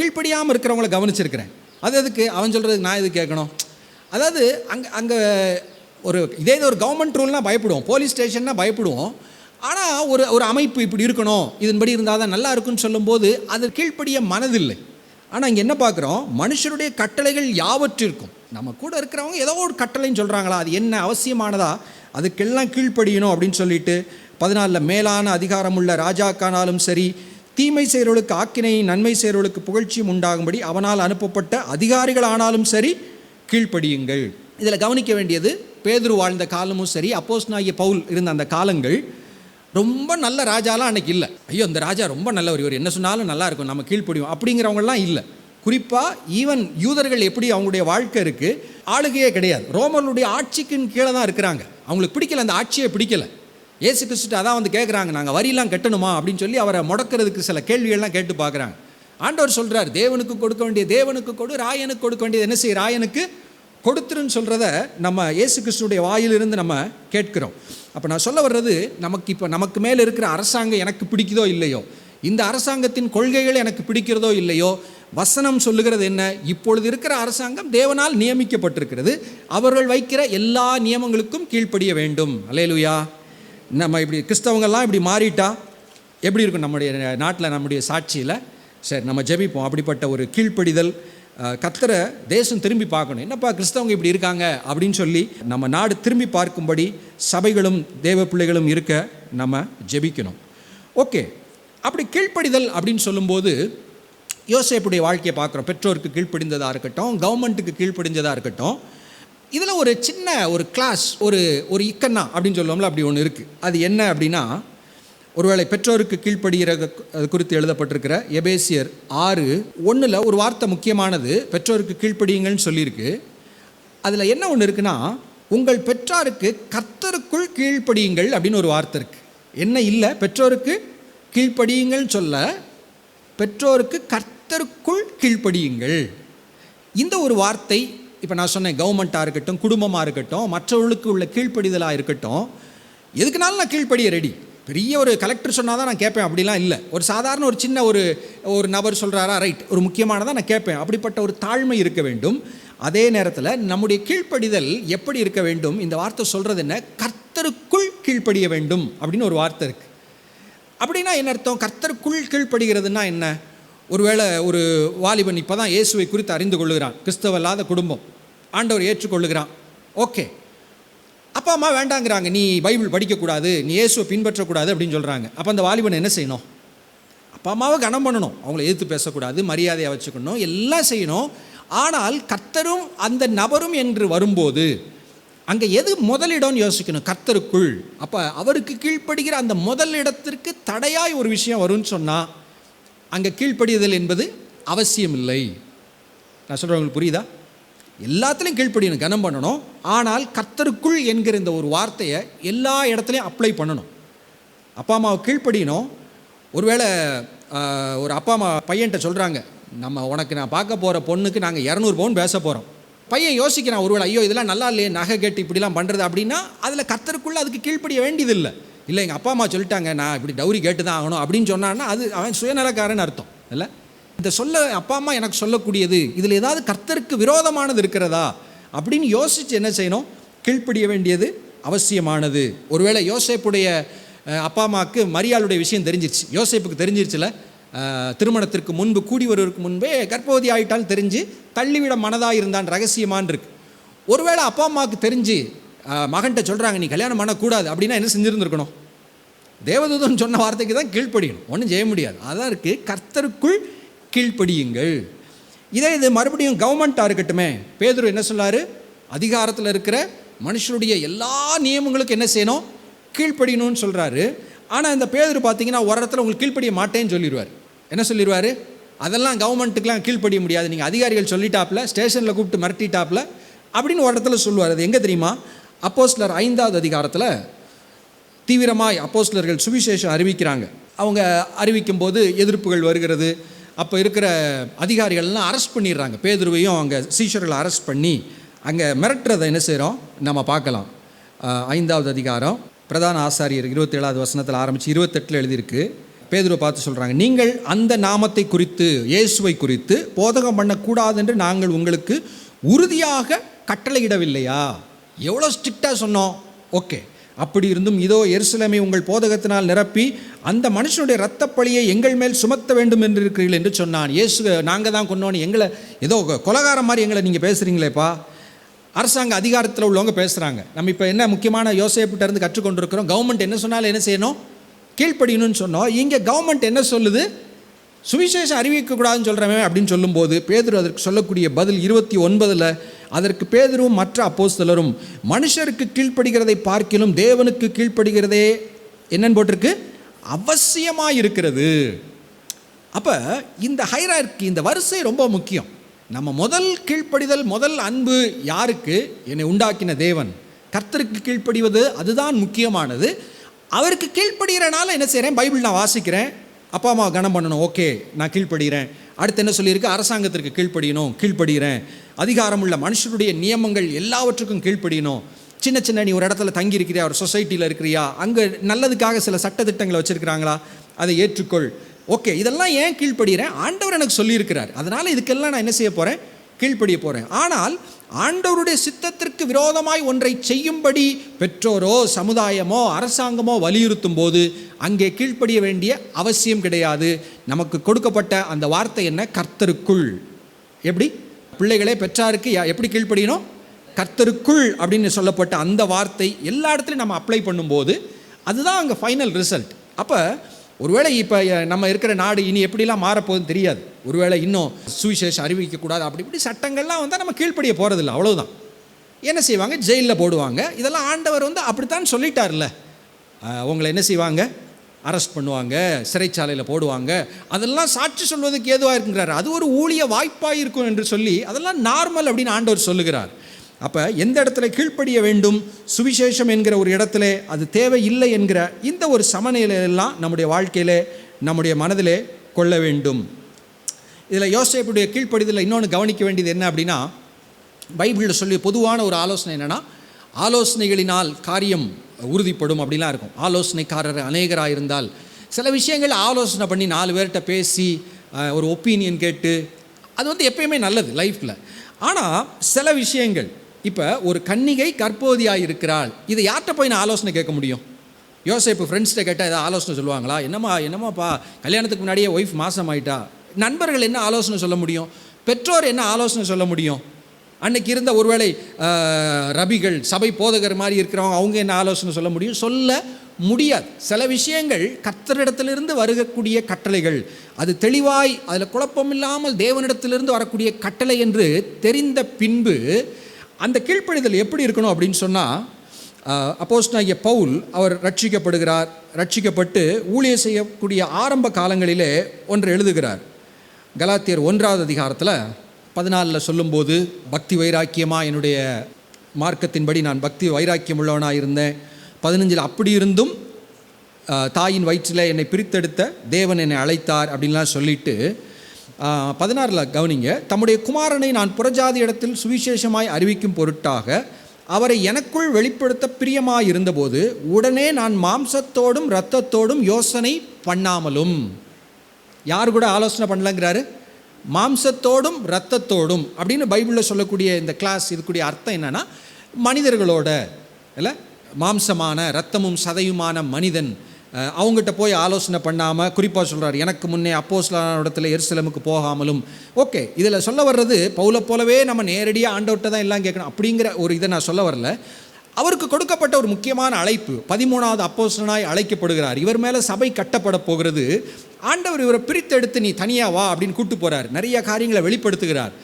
கீழ்ப்படியாமல் இருக்கிறவங்கள கவனிச்சிருக்கிறேன். அதுக்கு அவன் சொல்கிறதுக்கு நான் இது கேட்கணும். அதாவது அங்கே இதே ஒரு கவர்மெண்ட் ரூல்னால் பயப்படுவோம், போலீஸ் ஸ்டேஷன்னா பயப்படுவோம். ஆனால் ஒரு அமைப்பு இப்படி இருக்கணும், இதன்படி இருந்தால் தான் நல்லா இருக்குன்னு சொல்லும்போது அது கீழ்ப்படிய மனதில்லை. ஆனால் இங்கே என்ன பார்க்குறோம், மனுஷருடைய கட்டளைகள் யாவற்றிற்கும். நம்ம கூட இருக்கிறவங்க ஏதோ ஒரு கட்டளைன்னு சொல்கிறாங்களா, அது என்ன அவசியமானதா, அதுக்கெல்லாம் கீழ்ப்படியணும் அப்படின்னு சொல்லிட்டு 14 மேலான அதிகாரமுள்ள ராஜாக்கானாலும் சரி, தீமை செய்கிறவர்களுக்கு ஆக்கினை, நன்மை செய்கிறவர்களுக்கு புகழ்ச்சியும் உண்டாகும்படி அவனால் அனுப்பப்பட்ட அதிகாரிகள் சரி கீழ்ப்படியுங்கள். இதில் கவனிக்க வேண்டியது, பேதுரு வாழ்ந்த காலமும் சரி, அப்போஸ்தலனாகிய பவுல் இருந்த அந்த காலங்கள் ரொம்ப நல்ல ராஜாலாம் அன்னைக்கு இல்லை. ஐயோ இந்த ராஜா ரொம்ப நல்லவர், இவர் என்ன சொன்னாலும் நல்லா இருக்கும், நம்ம கீழ்ப்படிவோம் அப்படிங்கிறவங்கலாம் இல்லை. குறிப்பாக ஈவன் யூதர்கள் எப்படி அவங்களுடைய வாழ்க்கை இருக்குது, ஆளுகையே கிடையாது, ரோமர்களுடைய ஆட்சிக்கு கீழே தான் இருக்கிறாங்க. அவங்களுக்கு பிடிக்கல, அந்த ஆட்சியை பிடிக்கலை. ஏசு கிறிஸ்துட்டு அதான் வந்து கேட்குறாங்க, நாங்கள் வரியெல்லாம் கட்டணுமா அப்படின்னு சொல்லி அவரை முடக்கிறதுக்கு சில கேள்விகள்லாம் கேட்டு பார்க்குறாங்க. ஆண்டவர் சொல்கிறார், தேவனுக்கு கொடுக்க வேண்டிய தேவனுக்கு கொடு, ராயனுக்கு கொடுக்க வேண்டியது என்ன செய்ய, ராயனுக்கு கொடுத்துருன்னு சொல்கிறத நம்ம இயேசு கிறிஸ்துடைய வாயிலிருந்து நம்ம கேட்கிறோம். அப்போ நான் சொல்ல வர்றது, நமக்கு மேலே இருக்கிற அரசாங்கம் எனக்கு பிடிக்குதோ இல்லையோ, இந்த அரசாங்கத்தின் கொள்கைகள் எனக்கு பிடிக்கிறதோ இல்லையோ, வசனம் சொல்லுகிறது என்ன, இப்பொழுது இருக்கிற அரசாங்கம் தேவனால் நியமிக்கப்பட்டிருக்கிறது, அவர்கள் வைக்கிற எல்லா நியமங்களுக்கும் கீழ்ப்படிய வேண்டும். அல்லேலூயா. நம்ம இப்படி கிறிஸ்தவங்கள்லாம் இப்படி மாறிட்டா எப்படி இருக்கும் நம்முடைய நாட்டில், நம்முடைய சாட்சியில்? சரி, நம்ம ஜெபிப்போம். அப்படிப்பட்ட ஒரு கீழ்ப்படிதல், கர்த்தரை தேசம் திரும்பி பார்க்கணும். என்னப்பா கிறிஸ்தவங்க இப்படி இருக்காங்க அப்படின்னு சொல்லி நம்ம நாடு திரும்பி பார்க்கும்படி சபைகளும் தேவ பிள்ளைகளும் இருக்க நம்ம ஜெபிக்கணும். ஓகே, அப்படி கீழ்ப்படிதல் அப்படின்னு சொல்லும்போது யோசேப்புடைய வாழ்க்கையை பார்க்குறோம். பெற்றோருக்கு கீழ்ப்படிந்ததாக இருக்கட்டும், கவர்மெண்ட்டுக்கு கீழ்ப்படிஞ்சதாக இருக்கட்டும். இதில் ஒரு சின்ன ஒரு கிளாஸ், ஒரு இக்கன்னா அப்படின்னு சொல்லுவோம்ல, அப்படி ஒன்று இருக்குது. அது என்ன அப்படின்னா, ஒருவேளை பெற்றோருக்கு கீழ்ப்படுகிற குறித்து எழுதப்பட்டிருக்கிற எபேசியர் 6:1 ஒரு வார்த்தை முக்கியமானது, பெற்றோருக்கு கீழ்ப்படியுங்கள்னு சொல்லியிருக்கு. அதில் என்ன ஒன்று இருக்குன்னா, உங்கள் பெற்றாருக்கு கர்த்தருக்குள் கீழ்ப்படியுங்கள் அப்படின்னு ஒரு வார்த்தை இருக்குது. என்ன இல்லை, பெற்றோருக்கு கீழ்ப்படியுங்கள் சொல்ல, பெற்றோருக்கு கர்த்தருக்குள் கீழ்ப்படியுங்கள். இந்த ஒரு வார்த்தை, இப்போ நான் சொன்னேன், கவர்மெண்ட்டாக இருக்கட்டும், குடும்பமாக இருக்கட்டும், மற்றவர்களுக்கு உள்ள கீழ்ப்படிதலாக இருக்கட்டும், எதுக்குனாலும் நான் கீழ்ப்படிய ரெடி. பெரிய ஒரு கலெக்டர் சொன்னால் தான் நான் கேட்பேன் அப்படிலாம் இல்லை. ஒரு சாதாரண ஒரு சின்ன ஒரு நபர் சொல்கிறாரா, ரைட், ஒரு முக்கியமானதான் நான் கேட்பேன். அப்படிப்பட்ட ஒரு தாழ்மை இருக்க வேண்டும். அதே நேரத்தில் நம்முடைய கீழ்ப்படிதல் எப்படி இருக்க வேண்டும்? இந்த வார்த்தை சொல்கிறது என்ன, கர்த்தருக்குள் கீழ்ப்படிய வேண்டும் அப்படின்னு ஒரு வார்த்தை இருக்குது. அப்படின்னா என்ன அர்த்தம்? கர்த்தருக்குள் கீழ்ப்படுகிறதுனா என்ன? ஒருவேளை ஒரு வாலிபன் இப்போ தான் இயேசுவை குறித்து அறிந்து கொள்ளுகிறான், கிறிஸ்தவல்லாத குடும்பம், ஆண்டவர் ஏற்றுக்கொள்ளுகிறான். ஓகே, அப்பா அம்மா வேண்டாங்கிறாங்க, நீ பைபிள் படிக்கக்கூடாது, நீ இயேசுவை பின்பற்றக்கூடாது அப்படின்னு சொல்கிறாங்க. அப்போ அந்த வாலிபன் என்ன செய்யணும்? அப்பா அம்மாவை கனம் பண்ணணும், அவங்கள எதிர்த்து பேசக்கூடாது, மரியாதையாக வச்சுக்கணும், எல்லாம் செய்யணும். ஆனால் கர்த்தரும் அந்த நபரும் என்று வரும்போது அங்கே எது முதலிடம்னு யோசிக்கணும், கர்த்தருக்குள். அப்போ அவருக்கு கீழ்ப்படுகிற அந்த முதல் இடத்திற்கு தடையாய் ஒரு விஷயம் வரும்னு சொன்னால் அங்கே கீழ்ப்படிதல் என்பது அவசியம் இல்லை. நான் சொல்கிறவங்களுக்கு புரியுதா? எல்லாத்துலேயும் கீழ்ப்படியணும், கனம் பண்ணணும். ஆனால் கர்த்தருக்குள் என்கிற இந்த ஒரு வார்த்தையை எல்லா இடத்துலையும் அப்ளை பண்ணணும். அப்பா அம்மாவை கீழ்ப்படியணும். ஒருவேளை ஒரு அப்பா அம்மா பையன்கிட்ட சொல்கிறாங்க, உனக்கு நான் பார்க்க போகிற பொண்ணுக்கு நாங்கள் 200 பவுன் பேச போகிறோம். பையன் யோசிக்கிறான், ஒருவேளை ஐயோ இதெல்லாம் நல்லா இல்லையே, நகை கேட்டு இப்படிலாம் பண்ணுறது அப்படின்னா, அதில் கர்த்தருக்குள்ளே அதுக்கு கீழ்ப்படிய வேண்டியதில்லை. இல்லை, எங்கள் அப்பா அம்மா சொல்லிட்டாங்க, நான் இப்படி டவுரி கேட்டு தான் ஆகணும் அப்படின்னு சொன்னான்னா அது அவன் சுயநலக்காரன்னு அர்த்தம் இல்லை. இந்த அப்பா அம்மா எனக்கு சொல்லக்கூடியது இதில் ஏதாவது கர்த்தருக்கு விரோதமானது இருக்கிறதா அப்படின்னு யோசித்து என்ன செய்யணும்? கீழ்ப்படிய வேண்டியது அவசியமானது. ஒருவேளை யோசேப்புடைய அப்பா அம்மாவுக்கு மரியாளுடைய விஷயம் தெரிஞ்சிருச்சு, யோசேப்புக்கு தெரிஞ்சிருச்சுல, திருமணத்திற்கு முன்பு, கூடி வருவதற்கு முன்பே கர்ப்பவதி ஆகிட்டாலும் தெரிஞ்சு தள்ளிவிட மனதாக இருந்தான், ரகசியமான் இருக்கு. ஒருவேளை அப்பா அம்மாவுக்கு தெரிஞ்சு மகன்கிட்ட சொல்கிறாங்க நீ கல்யாணம் பண்ணக்கூடாது அப்படின்னா என்ன செஞ்சுருந்துருக்கணும்? தேவதூதன் சொன்ன வார்த்தைக்கு தான் கீழ்ப்படியணும், ஒன்றும் செய்ய முடியாது. அதான் இருக்குது, கர்த்தருக்குள் கீழ்ப்படியுங்கள். இது மறுபடியும் கவர்மெண்ட்டாக இருக்கட்டுமே, பேதுரு என்ன சொன்னார்? அதிகாரத்தில் இருக்கிற மனுஷனுடைய எல்லா நியமங்களுக்கும் என்ன செய்யணும்? கீழ்ப்படியணும்னு சொல்கிறாரு. ஆனால் இந்த பேதுரு பார்த்தீங்கன்னா ஒரு இடத்துல உங்களுக்கு கீழ்ப்படிய மாட்டேன்னு சொல்லிடுவார். என்ன சொல்லிடுவார்? அதெல்லாம் கவர்மெண்ட்டுக்கெலாம் கீழ்ப்படிய முடியாது, நீங்கள் அதிகாரிகள் சொல்லிட்டாப்புல, ஸ்டேஷனில் கூப்பிட்டு மிரட்டிட்டாப்புல அப்படின்னு ஒரு இடத்துல சொல்லுவார். அது எங்கே தெரியுமா? அப்போஸ்தலர் 5வது அதிகாரத்தில் தீவிரமாய் அப்போஸ்தலர்கள் சுவிசேஷம் அறிவிக்கிறாங்க. அவங்க அறிவிக்கும் போது எதிர்ப்புகள் வருகிறது. அப்போ இருக்கிற அதிகாரிகள்லாம் அரெஸ்ட் பண்ணிடுறாங்க. பேதுருவையும் அங்கே சீஷர்களை அரெஸ்ட் பண்ணி அங்கே மிரட்டுறதை என்ன செய்கிறோம் நம்ம பார்க்கலாம். 5வது அதிகாரம் பிரதான ஆசாரியர் 27வது வசனத்தில் ஆரம்பித்து 28 எழுதியிருக்கு. பேதுருவை பார்த்து சொல்கிறாங்க, நீங்கள் அந்த நாமத்தை குறித்து, இயேசுவை குறித்து போதகம் பண்ணக்கூடாது என்று நாங்கள் உங்களுக்கு உறுதியாக கட்டளையிடவில்லையா? எவ்வளோ ஸ்ட்ரிக்டாக சொன்னோம். ஓகே, அப்படி இருந்தும் இதோ எருசலேமை உங்கள் போதகத்தினால் நிரப்பி அந்த மனுஷனுடைய இரத்தப்பழியை எங்கள் மேல் சுமத்த வேண்டும் என்று இருக்கிறீர்கள் என்று சொன்னான். இயேசு நாங்கள் தான் கொண்டோன்னு எங்களை ஏதோ கொலகாரம் மாதிரி எங்களை நீங்கள் பேசுகிறீங்களேப்பா. அரசாங்க அதிகாரத்தில் உள்ளவங்க பேசுகிறாங்க. நம்ம இப்போ என்ன முக்கியமான யோசேப்புகிட்ட இருந்து கற்றுக்கொண்டிருக்கிறோம், கவர்மெண்ட் என்ன சொன்னாலும் என்ன செய்யணும்? கீழ்ப்படியணும்னு சொன்னோம். இங்கே கவர்மெண்ட் என்ன சொல்லுது? சுவிசேஷம் அறிவிக்கக்கூடாதுன்னு சொல்கிறவன் அப்படின்னு சொல்லும்போது பேதுரு அதற்கு சொல்லக்கூடிய பதில் 29 அதற்கு பேதுருவும் மற்ற அப்போஸ்தலரும் மனுஷருக்கு கீழ்ப்படுகிறதை பார்க்கிலும் தேவனுக்கு கீழ்ப்படுகிறதே என்னன்னு போட்டிருக்கு? அவசியமாக இருக்கிறது. அப்போ இந்த ஹைரார்கி, இந்த வரிசை ரொம்ப முக்கியம். நம்ம முதல் கீழ்ப்படிதல், முதல் அன்பு யாருக்கு? என்னை உண்டாக்கின தேவன், கர்த்தருக்கு கீழ்ப்படிவது, அதுதான் முக்கியமானது. அவருக்கு கீழ்ப்படுகிறனால என்ன செய்கிறேன்? பைபிள் நான் வாசிக்கிறேன், அப்பா அம்மா கனம் பண்ணணும், ஓகே நான் கீழ்ப்படுகிறேன். அடுத்து என்ன சொல்லியிருக்கு? அரசாங்கத்திற்கு கீழ்ப்படியணும், கீழ்ப்படுகிறேன். அதிகாரமுள்ள மனுஷனுடைய நியமங்கள் எல்லாவற்றுக்கும் கீழ்ப்படியணும். சின்ன சின்ன நீ ஒரு இடத்துல தங்கி இருக்கிறியா, ஒரு சொசைட்டியில் இருக்கிறியா, அங்கே நல்லதுக்காக சில சட்டத்திட்டங்களை வச்சுருக்கிறாங்களா, அதை ஏற்றுக்கொள். ஓகே, இதெல்லாம் ஏன் கீழ்ப்படுகிறேன்? ஆண்டவர் எனக்கு சொல்லியிருக்கிறார், அதனால் இதுக்கெல்லாம் நான் என்ன செய்ய போகிறேன்? கீழ்ப்படிய போகிறேன். ஆனால் ஆண்டவருடைய சித்தத்திற்கு விரோதமாய் ஒன்றை செய்யும்படி பெற்றோரோ சமுதாயமோ அரசாங்கமோ வலியுறுத்தும் போது அங்கே கீழ்ப்படிய வேண்டிய அவசியம் கிடையாது. நமக்கு கொடுக்கப்பட்ட அந்த வார்த்தை என்ன? கர்த்தருக்குள். எப்படி பிள்ளைகளே பெற்றாருக்கு எப்படி கீழ்ப்படியணும்? கர்த்தருக்குள் அப்படின்னு சொல்லப்பட்ட அந்த வார்த்தை எல்லா இடத்துலையும் நம்ம அப்ளை பண்ணும்போது அதுதான் அங்கே ஃபைனல் ரிசல்ட். அப்போ ஒருவேளை இப்போ நம்ம இருக்கிற நாடு இனி எப்படிலாம் மாறப்போகுதுன்னு தெரியாது. ஒருவேளை இன்னும் சுவிசேஷம் அறிவிக்கக்கூடாது அப்படி இப்படி சட்டங்கள்லாம் வந்தால் நம்ம கீழ்ப்படிய போகிறதில்ல, அவ்வளோதான். என்ன செய்வாங்க? ஜெயிலில் போடுவாங்க. இதெல்லாம் ஆண்டவர் அப்படித்தான் சொல்லிட்டார்ல. உங்களை என்ன செய்வாங்க? அரெஸ்ட் பண்ணுவாங்க, சிறைச்சாலையில் போடுவாங்க. அதெல்லாம் சாட்சி சொல்வதற்கு ஏதுவாக இருக்குங்கிறார். அது ஒரு ஊழிய வாய்ப்பாக இருக்கும் என்று சொல்லி அதெல்லாம் நார்மல் அப்படின்னு ஆண்டவர் சொல்லுகிறார். அப்போ எந்த இடத்துல கீழ்ப்படிய வேண்டும், சுவிசேஷம் என்கிற ஒரு இடத்துல அது தேவை இல்லை என்கிற இந்த ஒரு சமநிலையெல்லாம் நம்முடைய வாழ்க்கையிலே நம்முடைய மனதிலே கொள்ள வேண்டும். இதில் யோசேப்புடைய கீழ்ப்படிதலில் இன்னொன்று கவனிக்க வேண்டியது என்ன அப்படின்னா, பைபிளில் சொல்லி பொதுவான ஒரு ஆலோசனை என்னென்னா, ஆலோசனைகளினால் காரியம் உறுதிப்படும் அப்படிலாம் இருக்கும். ஆலோசனைக்காரர் அநேகராக இருந்தால் சில விஷயங்கள் ஆலோசனை பண்ணி 4 பேர்கிட்ட பேசி ஒரு ஒப்பீனியன் கேட்டு அது எப்பயுமே நல்லது லைஃப்பில். ஆனால் சில விஷயங்கள், இப்போ ஒரு கன்னிகை கர்ப்பவதியாக இருக்கிறாள், இதை யார்கிட்ட போய் நான் ஆலோசனை கேட்க முடியும்? யோசேப்பு ஃப்ரெண்ட்ஸ்கிட்ட கேட்டால் ஏதாவது ஆலோசனை சொல்லுவாங்களா? என்னம்மாப்பா கல்யாணத்துக்கு முன்னாடியே ஒய்ஃப் மாசம் ஆயிட்டா? நண்பர்கள் என்ன ஆலோசனை சொல்ல முடியும்? பெற்றோர் என்ன ஆலோசனை சொல்ல முடியும்? அன்னைக்கு இருந்த ஒருவேளை ரபிகள், சபை போதகர் மாதிரி இருக்கிறவங்க, அவங்க என்ன ஆலோசனை சொல்ல முடியும்? சொல்ல முடியாது. சில விஷயங்கள் கர்த்தரிடத்திலிருந்து வருகக்கூடிய கட்டளைகள், அது தெளிவாய் அதில் குழப்பமில்லாமல் தேவனிடத்திலிருந்து வரக்கூடிய கட்டளை என்று தெரிந்த பின்பு அந்த கீழ்ப்படிதல் எப்படி இருக்கணும் அப்படின்னு சொன்னால், அப்போஸ்தலனாகிய பவுல் அவர் ரட்சிக்கப்படுகிறார். ரட்சிக்கப்பட்டு ஊழியம் செய்யக்கூடிய ஆரம்ப காலங்களிலே ஒன்று எழுதுகிறார். கலாத்தியர் 1வது அதிகாரத்தில் 14 சொல்லும்போது, பக்தி வைராக்கியமாக என்னுடைய மார்க்கத்தின்படி நான் பக்தி வைராக்கியம் உள்ளவனாக இருந்தேன். 15 அப்படி இருந்தும் தாயின் வயிற்றில் என்னை பிரித்தெடுத்த தேவன் என்னை அழைத்தார் அப்படின்லாம் சொல்லிட்டு 16 கவனிங்க, தம்முடைய குமாரனை நான் புறஜாதி இடத்தில் சுவிசேஷமாய் அறிவிக்கும் பொருட்டாக அவரை எனக்குள் வெளிப்படுத்த பிரியமாய் இருந்தபோது உடனே நான் மாம்சத்தோடும் இரத்தத்தோடும் யோசனை பண்ணாமலும். யார் கூட ஆலோசனை பண்ணலங்கிறாரு? மாம்சத்தோடும் இரத்தத்தோடும் அப்படின்னு பைபிளில் சொல்லக்கூடிய இந்த கிளாஸ் இதுக்குரிய அர்த்தம் என்னென்னா, மனிதர்களோட இல்லை, மாம்சமான இரத்தமும் சதையுமான மனிதன் அவங்ககிட்ட போய் ஆலோசனை பண்ணாமல், குறிப்பாக சொல்கிறார் எனக்கு முன்னே அப்போஸ்தலனான இடத்துல எருசலேமுக்கு போகாமலும். ஓகே, இதில் சொல்ல வர்றது பவுலை போலவே நம்ம நேரடியாக ஆண்டவர்கிட்ட தான் எல்லாம் கேட்கணும் அப்படிங்கிற ஒரு இதை நான் சொல்ல வரல. அவருக்கு கொடுக்கப்பட்ட ஒரு முக்கியமான அழைப்பு, 13வது அப்போஸ்தலனாய் அழைக்கப்படுகிறார். இவர் மேலே சபை கட்டப்பட போகிறது. ஆண்டவர் இவரை பிரித்தெடுத்து நீ தனியாக வா அப்படின்னு கூப்பிட்டு போகிறார். நிறைய காரியங்களை வெளிப்படுத்துகிறார்.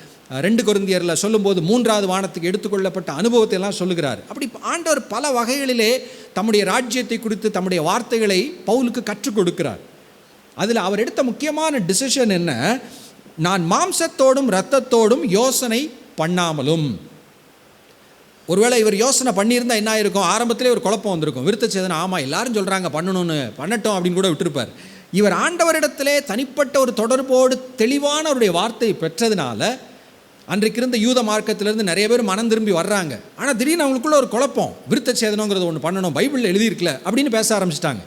2 கொரிந்தியரில் சொல்லும்போது 3வது வானத்துக்கு எடுத்துக்கொள்ளப்பட்ட அனுபவத்தை எல்லாம் சொல்லுகிறார். அப்படி ஆண்டவர் பல வகைகளிலே தம்முடைய ராஜ்யத்தை குறித்து தம்முடைய வார்த்தைகளை பவுலுக்கு கற்றுக் கொடுக்கிறார். அதில் அவர் எடுத்த முக்கியமான டிசிஷன் என்ன? நான் மாம்சத்தோடும் இரத்தத்தோடும் யோசனை பண்ணாமலும். ஒருவேளை இவர் யோசனை பண்ணியிருந்தால் என்ன ஆயிருக்கும்? ஆரம்பத்திலே ஒரு குழப்பம் வந்திருக்கும். விருத்த சேதனை, ஆமாம் எல்லாரும் சொல்கிறாங்க பண்ணணும்னு, பண்ணட்டும் அப்படின்னு கூட விட்டுருப்பார். இவர் ஆண்டவரிடத்திலே தனிப்பட்ட ஒரு தொடர்போடு தெளிவான அவருடைய வார்த்தையை பெற்றதுனால அன்றைக்கு இருந்த யூத மார்க்கத்திலேருந்து நிறைய பேர் மனம் திரும்பி வர்றாங்க. ஆனால் திடீர்னு அவங்களுக்குள்ள ஒரு குழப்பம், விருத்த சேதனங்கிறது ஒன்று பண்ணணும், பைபிளில் எழுதியிருக்கல அப்படின்னு பேச ஆரம்பிச்சிட்டாங்க.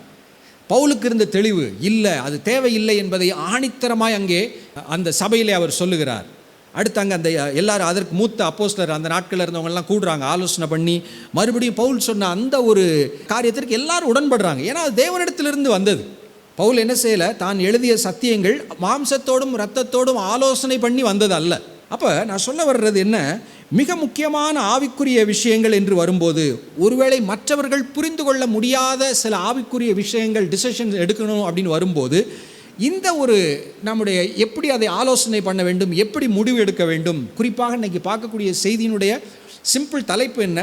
பவுலுக்கு இருந்த தெளிவு இல்லை, அது தேவையில்லை என்பதை ஆணித்தரமாய் அங்கே அந்த சபையிலே அவர் சொல்லுகிறார். அடுத்து அங்கே அந்த எல்லாரும் அதற்கு மூத்த அப்போஸ்தலர் அந்த நாட்களில் இருந்தவங்கெல்லாம் கூடுறாங்க, ஆலோசனை பண்ணி மறுபடியும் பவுல் சொன்ன அந்த ஒரு காரியத்திற்கு எல்லாரும் உடன்படுறாங்க. ஏன்னா அது தேவனிடத்திலிருந்து வந்தது. பவுல் என்ன செய்யலை, தான் எழுதிய சத்தியங்கள் மாம்சத்தோடும் இரத்தத்தோடும் ஆலோசனை பண்ணி வந்தது அல்ல. அப்போ நான் சொல்ல வர்றது என்ன, மிக முக்கியமான ஆவிக்குரிய விஷயங்கள் என்று வரும்போது ஒருவேளை மற்றவர்கள் புரிந்து கொள்ள முடியாத சில ஆவிக்குரிய விஷயங்கள் டிசிஷன் எடுக்கணும் அப்படின்னு வரும்போது இந்த ஒரு நம்முடைய எப்படி அதை ஆலோசனை பண்ண வேண்டும், எப்படி முடிவு எடுக்க வேண்டும். குறிப்பாக இன்றைக்கி பார்க்கக்கூடிய செய்தியினுடைய சிம்பிள் தலைப்பு என்ன?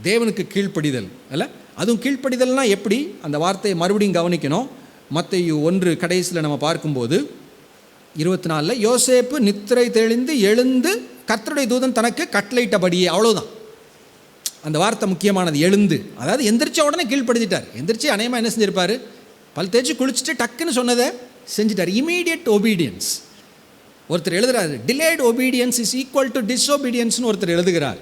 தேவனுக்கு கீழ்ப்படிதல் அல்ல, அதுவும் கீழ்ப்படிதல்னா எப்படி? அந்த வார்த்தையை மறுபடியும் கவனிக்கணும். மத்தேயு 1 கடைசியில் நம்ம பார்க்கும்போது 24 யோசேப்பு நித்திரை தெளிந்து எழுந்து கர்த்தருடைய தூதன் தனக்கு கட்டளையிட்டபடியே, அவ்வளோதான். அந்த வார்த்தை முக்கியமானது, எழுந்து. அதாவது எந்திரிச்ச உடனே கீழ்ப்படுத்திட்டார். எந்திரிச்சு அநேகமாக என்ன செஞ்சிருப்பார்? பல் தேய்ச்சி குளிச்சுட்டு டக்குன்னு சொன்னதை செஞ்சிட்டார். Immediate obedience. ஒருத்தர் எழுதுகிறார், delayed obedience is equal to டிஸ்ஒபீடியன்ஸ்னு ஒருத்தர் எழுதுகிறார்.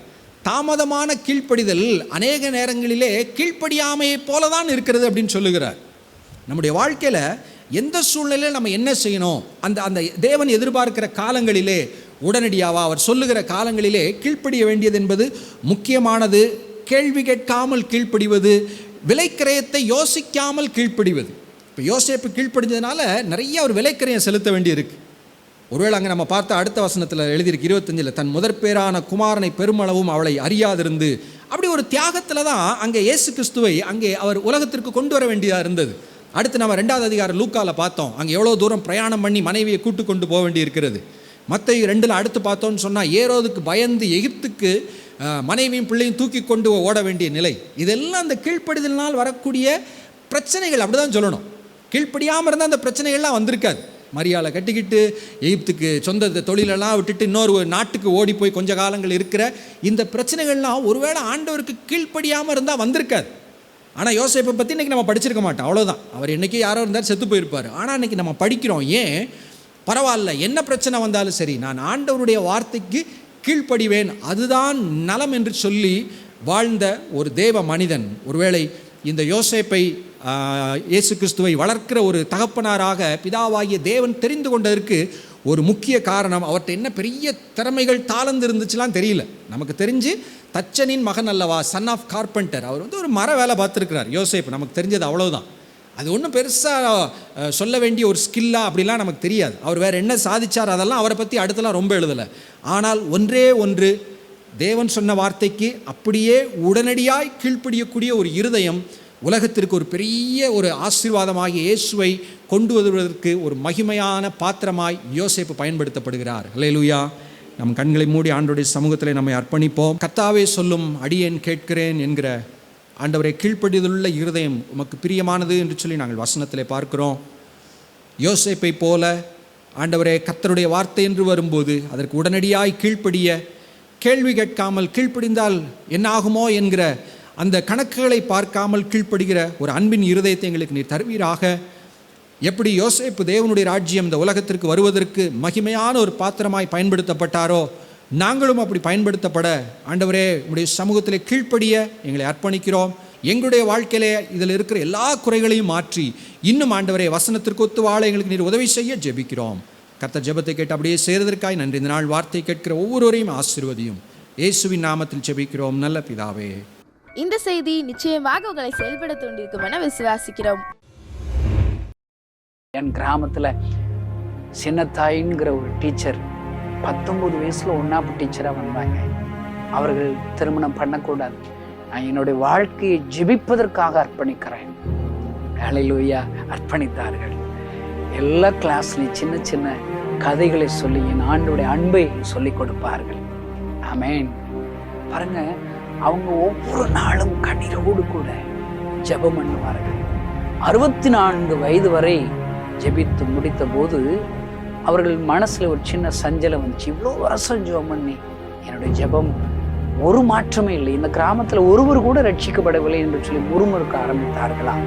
தாமதமான கீழ்ப்படிதல் அநேக நேரங்களிலே கீழ்ப்படியாமையை போல தான் இருக்கிறது அப்படின்னு சொல்லுகிறார். நம்முடைய வாழ்க்கையில் எந்த சூழ்நிலையில் நம்ம என்ன செய்யணும், அந்த தேவன் எதிர்பார்க்கிற காலங்களிலே உடனடியாக அவர் சொல்லுகிற காலங்களிலே கீழ்ப்படிய வேண்டியது என்பது முக்கியமானது. கேள்வி கேட்காமல் கீழ்ப்படிவது, விலைக்கிரயத்தை யோசிக்காமல் கீழ்ப்படிவது. இப்போ யோசேப்பு கீழ்ப்படிஞ்சதுனால நிறைய ஒரு விலைக்கிரயம் செலுத்த வேண்டியிருக்கு. ஒருவேளை அங்கே நம்ம பார்த்த அடுத்த வசனத்தில் எழுதியிருக்கு 25, தன் முதற்பேரான குமாரனை பெருமளவும் அவளை அறியாதிருந்து, அப்படி ஒரு தியாகத்தில் தான் அங்கே இயேசு கிறிஸ்துவை அங்கே அவர் உலகத்திற்கு கொண்டு வர வேண்டியதாக இருந்தது. அடுத்து நம்ம 2வது அதிகாரம் லூக்காவில் பார்த்தோம், அங்கே எவ்வளோ தூரம் பிரயாணம் பண்ணி மனைவியை கூட்டு கொண்டு போக வேண்டி இருக்கிறது. மத்தேயு 2 அடுத்து பார்த்தோன்னு சொன்னால் ஏரோதுக்கு பயந்து எகிப்துக்கு மனைவியும் பிள்ளையும் தூக்கி கொண்டு ஓட வேண்டிய நிலை. இதெல்லாம் அந்த கீழ்ப்படிதலினால் வரக்கூடிய பிரச்சனைகள், அப்படி தான் சொல்லணும். கீழ்ப்படியாமல் இருந்தால் அந்த பிரச்சனைகள்லாம் வந்திருக்காது. மரியாதை கட்டிக்கிட்டு எகிப்துக்கு சொந்த தொழிலெல்லாம் விட்டுட்டு இன்னொரு நாட்டுக்கு ஓடி போய் கொஞ்ச காலங்கள் இருக்கிற இந்த பிரச்சனைகள்லாம் ஒருவேளை ஆண்டவருக்கு கீழ்ப்படியாமல் இருந்தால் வந்திருக்காது. ஆனால் யோசேப்பை பற்றி இன்றைக்கி நம்ம படிச்சிருக்க மாட்டோம், அவ்வளோதான். அவர் இன்றைக்கி யாரோ இருந்தாலும் செத்து போயிருப்பார். ஆனால் இன்றைக்கி நம்ம படிக்கிறோம். ஏன்? பரவாயில்ல, என்ன பிரச்சனை வந்தாலும் சரி, நான் ஆண்டவருடைய வார்த்தைக்கு கீழ்ப்படிவேன், அதுதான் நலம் என்று சொல்லி வாழ்ந்த ஒரு தேவ மனிதன். ஒருவேளை இந்த யோசேப்பை இயேசு கிறிஸ்துவை வளர்க்கிற ஒரு தகப்பனாராக பிதாவாகிய தேவன் தெரிந்து கொண்டதற்கு ஒரு முக்கிய காரணம், அவர்கிட்ட என்ன பெரிய திறமைகள் தாளந்து இருந்துச்சுலாம் தெரியல. நமக்கு தெரிஞ்சு தச்சனின் மகன் அல்லவா, சன் ஆஃப் கார்பெண்டர். அவர் ஒரு மர வேலை பார்த்துருக்கிறார் யோசேப்பு, நமக்கு தெரிஞ்சது அவ்வளோதான். அது ஒன்றும் பெருசாக சொல்ல வேண்டிய ஒரு ஸ்கில்லா அப்படிலாம் நமக்கு தெரியாது. அவர் வேறு என்ன சாதிச்சார் அதெல்லாம் அவரை பற்றி அடுத்தலாம் ரொம்ப எழுதலை. ஆனால் ஒன்றே ஒன்று, தேவன் சொன்ன வார்த்தைக்கு அப்படியே உடனடியாய் கீழ்ப்படியக்கூடிய ஒரு இருதயம் உலகத்திற்கு ஒரு பெரிய ஒரு ஆசீர்வாதமாகிய இயேசுவை கொண்டு வருவதற்கு ஒரு மகிமையான பாத்திரமாய் யோசேப்பு பயன்படுத்தப்படுகிறார். அல்லேலூயா. நம் கண்களை மூடி ஆண்டவருடைய சமூகத்தில் நம்மை அர்ப்பணிப்போம். கர்த்தாவே சொல்லும் அடியேன் கேட்கிறேன் என்கிற ஆண்டவரை கீழ்ப்படிதலுள்ள இருதயம் உமக்கு பிரியமானது என்று சொல்லி நாங்கள் வசனத்திலே பார்க்கிறோம். யோசேப்பை போல ஆண்டவரே கர்த்தருடைய வார்த்தை என்று வரும்போது அதற்கு உடனடியாய் கீழ்ப்படிய, கேள்வி கேட்காமல் கீழ்ப்படிந்தால் என்ன ஆகுமோ என்கிற அந்த கணக்குகளை பார்க்காமல் கீழ்ப்படுகிற ஒரு அன்பின் இருதயத்தை எங்களுக்கு நீர் தருவீராக. எப்படி யோசேப்பு தேவனுடைய ராஜ்யம் இந்த உலகத்திற்கு வருவதற்கு மகிமையான ஒரு பாத்திரமாய் பயன்படுத்தப்பட்டாரோ, நாங்களும் அப்படி பயன்படுத்தப்பட ஆண்டவரே உங்களுடைய சமூகத்திலே கீழ்ப்படிய எங்களை அர்ப்பணிக்கிறோம். எங்களுடைய வாழ்க்கையிலே இதில் இருக்கிற எல்லா குறைகளையும் மாற்றி இன்னும் ஆண்டவரே வசனத்திற்கு ஒத்து வாழ எங்களுக்கு நீர் உதவி செய்ய ஜெபிக்கிறோம். கர்த்தர் ஜெபத்தை கேட்டு அப்படியே சேர்வதற்காய் நன்றி. இந்த நாள் வார்த்தை கேட்கிற ஒவ்வொருவரையும் ஆசீர்வதியும். இயேசுவின் நாமத்தில் ஜெபிக்கிறோம் நல்ல பிதாவே. இந்த செய்தி நிச்சயமாக உங்களை செயல்பட தூண்டிருக்கும் என விசுவாசிக்கிறோம். என் கிராமத்தில் சின்னத்தாயின்கிற ஒரு டீச்சர் 19 வயசுல ஒன்னாப்பு டீச்சராக வந்தாங்க. அவர்கள் திருமணம் பண்ணக்கூடாது, நான் என்னுடைய வாழ்க்கையை ஜெபிப்பதற்காக அர்ப்பணிக்கிறேன். ஹல்லேலூயா. அர்ப்பணித்தார்கள். எல்லா கிளாஸ்லையும் சின்ன சின்ன கதைகளை சொல்லி என் ஆண்டவருடைய அன்பை சொல்லிக் கொடுப்பார்கள். ஆமென். பாருங்க, அவங்க ஒவ்வொரு நாளும் கண்ணீரோடு கூட ஜெபம் பண்ணுவார்கள். 64 வயது வரை ஜெபித்து முடித்த போது அவர்கள் மனசுல ஒரு சின்ன சஞ்சலம் வந்துச்சு. இவ்வளோ வருஷம் ஜெபம் பண்ணி என்னுடைய ஜெபம் ஒரு மாற்றமே இல்லை, இந்த கிராமத்துல ஒருவர் கூட ரட்சிக்கப்படவில்லை என்று சொல்லி முறுமுறுக்க ஆரம்பித்தார்களாம்.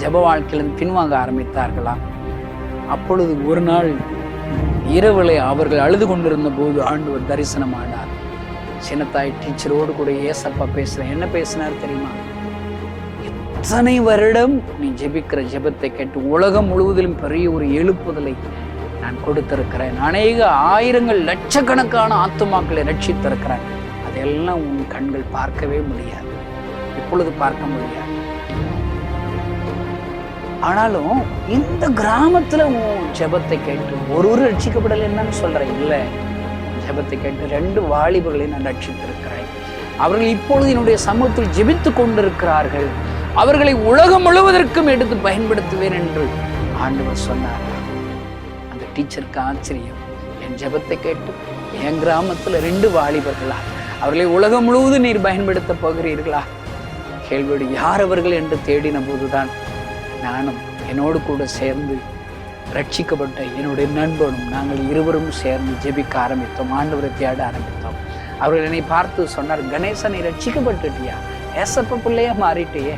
ஜெப வாழ்க்கையிலிருந்து பின்வாங்க ஆரம்பித்தார்களாம். அப்பொழுது ஒரு நாள் இரவுல அவர்கள் அழுது கொண்டிருந்த போது ஆண்டவர் தரிசனமானார். சின்னத்தாய் டீச்சரோடு கூட ஏசப்பா பேசுறேன். என்ன பேசினார் தெரியுமா? எத்தனை வருடம் நீ ஜெபிக்கிற ஜெபத்தை கேட்டு உலகம் முழுவதிலும் பெரிய ஒரு எழுப்புதலை நான் கொடுத்திருக்கிறேன். அநேக ஆயிரங்கள் லட்சக்கணக்கான ஆத்துமாக்களை ரட்சித்திருக்கிறேன். அதெல்லாம் உன் கண்கள் பார்க்கவே முடியாது, இப்பொழுது பார்க்க முடியாது. ஆனாலும் இந்த கிராமத்துல உன் ஜெபத்தை கேட்டு ஒரு ரட்சிக்கப்படலை என்னன்னு சொல்றேன். இல்லை, ஜெபத்தை கேட்டு 2 வாலிபர்களை நான் ரட்சித்திருக்கிறேன். அவர்கள் இப்பொழுது என்னுடைய சமூகத்தில் ஜெபித்து கொண்டிருக்கிறார்கள். அவர்களை உலகம் முழுவதற்கும் எடுத்து பயன்படுத்துவேன் என்று ஆண்டவர் சொன்னார். அந்த டீச்சருக்கு ஆச்சரியம். என் ஜெபத்தை கேட்டு என் கிராமத்தில் 2 வாலிபர்களா, அவர்களை உலகம் முழுவதும் நீர் பயன்படுத்த போகிறீர்களா? கேள்வியோடு யார் அவர்கள் என்று தேடின போதுதான் நானும் என்னோடு கூட சேர்ந்து ரட்சிக்கப்பட்ட என்னுடைய நண்பனும் நாங்கள் இருவரும் சேர்ந்து ஜெபிக்க ஆரம்பித்தோம். ஆண்டவரை தேட ஆரம்பித்தோம். அவர்கள் என்னை பார்த்து சொன்னார், கணேசனை ரட்சிக்கப்பட்டுட்டியா, ஏசப்ப பிள்ளையா மாறிட்டியே.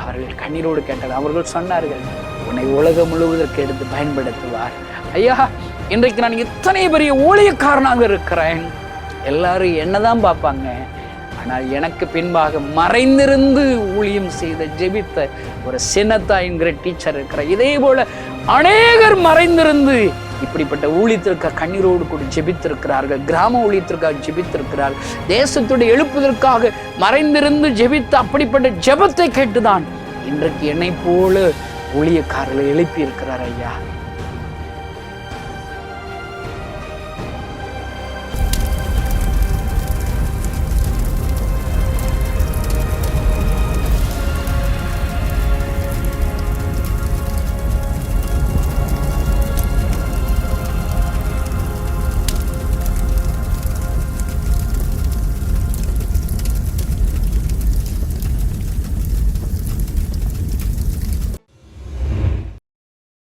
அவர்கள் கண்ணீரோடு கேட்டார். அவர்கள் சொன்னார்கள், உன்னை உலகம் முழுவதற்கு எடுத்து பயன்படுத்துவார். ஐயா, இன்றைக்கு நான் இத்தனை பெரிய ஊழியக்காரனாக இருக்கிறேன், எல்லாரும் என்னதான் பார்ப்பாங்க, ஆனால் எனக்கு பின்பாக மறைந்திருந்து ஊழியம் செய்த ஜெபித்த ஒரு சின்னத்தா என்கிற டீச்சர் இருக்கிற. இதே போல அநேகர் மறைந்திருந்து இப்படிப்பட்ட ஊழியத்திற்காக கண்ணீரோடு கூட ஜெபித்திருக்கிறார்கள். கிராம ஊழியத்திற்காக ஜெபித்திருக்கிறார்கள். தேசத்துடைய எழுப்புவதற்காக மறைந்திருந்து ஜெபித்த அப்படிப்பட்ட ஜெபத்தை கேட்டுதான் இன்றைக்கு என்னை போல ஊழியக்காரர்களை எழுப்பி இருக்கிறார். ஐயா,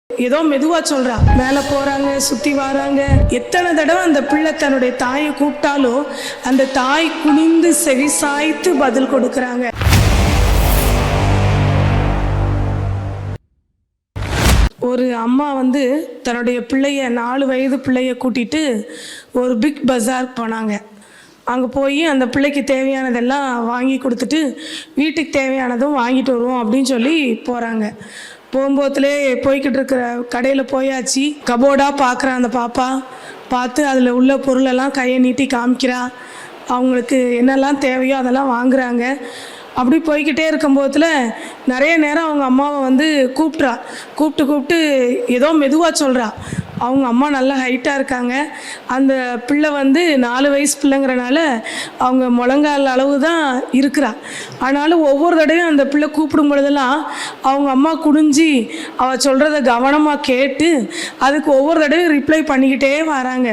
ஏதோ மெதுவா சொல்றா, மேல போறாங்க, சுத்தி வராங்க. எத்தனை தடவை அந்த பிள்ளை தன்னுடைய தாயை கூப்பிட்டாலும் அந்த தாய் குனிந்து செவிசாய்த்து பதில் கொடுக்கறாங்க. ஒரு அம்மா தன்னுடைய பிள்ளைய 4 வயது பிள்ளைய கூட்டிட்டு ஒரு பிக் பஜார் போனாங்க. அங்கே போய் அந்த பிள்ளைக்கு தேவையானதெல்லாம் வாங்கி கொடுத்துட்டு வீட்டுக்கு தேவையானதும் வாங்கிட்டு வருவோம் அப்படின்னு சொல்லி போகிறாங்க. போகும்போதுலே போய்கிட்டு இருக்கிற கடையில் போயாச்சு. கபோர்டாக பார்க்குறா அந்த பாப்பா. பார்த்து அதில் உள்ள பொருளெல்லாம் கையை நீட்டி காமிக்கிறா. அவங்களுக்கு என்னெல்லாம் தேவையோ அதெல்லாம் வாங்குறாங்க. அப்படி போய்கிட்டே இருக்கும்போதில் நிறைய நேரம் அவங்க அம்மாவை கூப்பிட்டு ஏதோ மெதுவாக சொல்கிறா. அவங்க அம்மா நல்லா ஹைட்டாக இருக்காங்க. அந்த பிள்ளை 4 வயசு பிள்ளைங்கிறனால அவங்க முழங்கால் அளவு தான் இருக்கிறா. ஆனாலும் ஒவ்வொரு தடவையும் அந்த பிள்ளை கூப்பிடும் பொழுதெல்லாம் அவங்க அம்மா குனிஞ்சி அவள் சொல்கிறத கவனமாக கேட்டு அதுக்கு ஒவ்வொரு தடவையும் ரிப்ளை பண்ணிக்கிட்டே வராங்க.